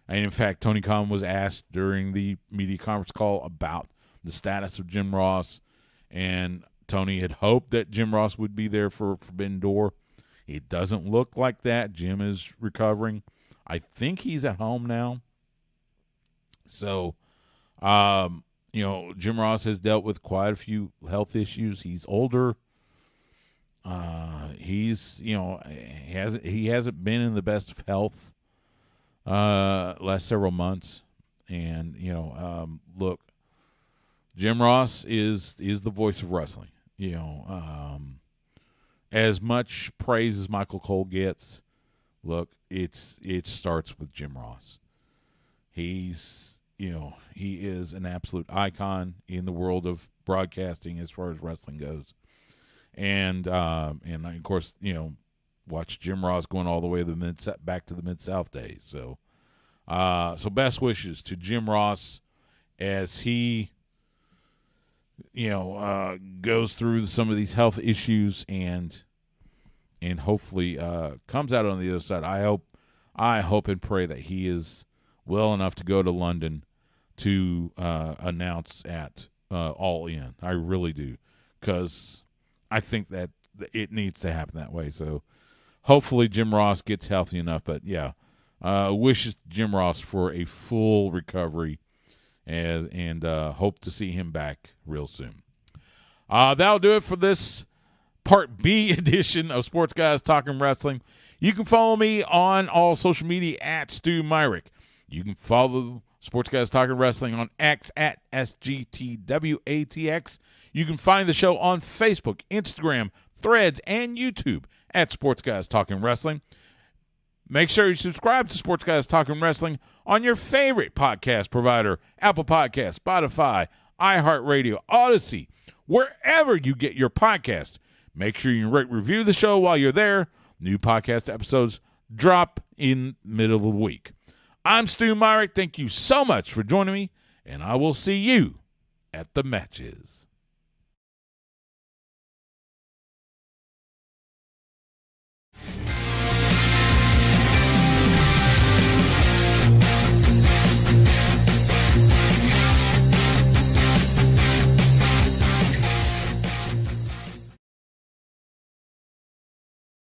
And, in fact, Tony Khan was asked during the media conference call about the status of Jim Ross. And Tony had hoped that Jim Ross would be there for Forbidden Door. It doesn't look like that. Jim is recovering. I think he's at home now. So, Jim Ross has dealt with quite a few health issues. He's older. He hasn't been in the best of health last several months. And, look, Jim Ross is the voice of wrestling. As much praise as Michael Cole gets, look, it starts with Jim Ross. He is an absolute icon in the world of broadcasting as far as wrestling goes. And of course, watch Jim Ross going all the way back to the Mid-South days. So best wishes to Jim Ross as he, goes through some of these health issues and hopefully comes out on the other side. I hope and pray that he is well enough to go to London to announce at All In. I really do, because I think that it needs to happen that way. So hopefully Jim Ross gets healthy enough. But yeah, wishes to Jim Ross for a full recovery, and hope to see him back real soon. That'll do it for this Part B edition of Sports Guys Talking Wrestling. You can follow me on all social media at Stu Myrick. You can follow Sports Guys Talking Wrestling on X at SGTWATX. You can find the show on Facebook, Instagram, Threads, and YouTube at Sports Guys Talking Wrestling. Make sure you subscribe to Sports Guys Talking Wrestling on your favorite podcast provider, Apple Podcasts, Spotify, iHeartRadio, Odyssey, wherever you get your podcast. Make sure you rate, review the show while you're there. New podcast episodes drop in middle of the week. I'm Stu Myrick. Thank you so much for joining me, and I will see you at the matches.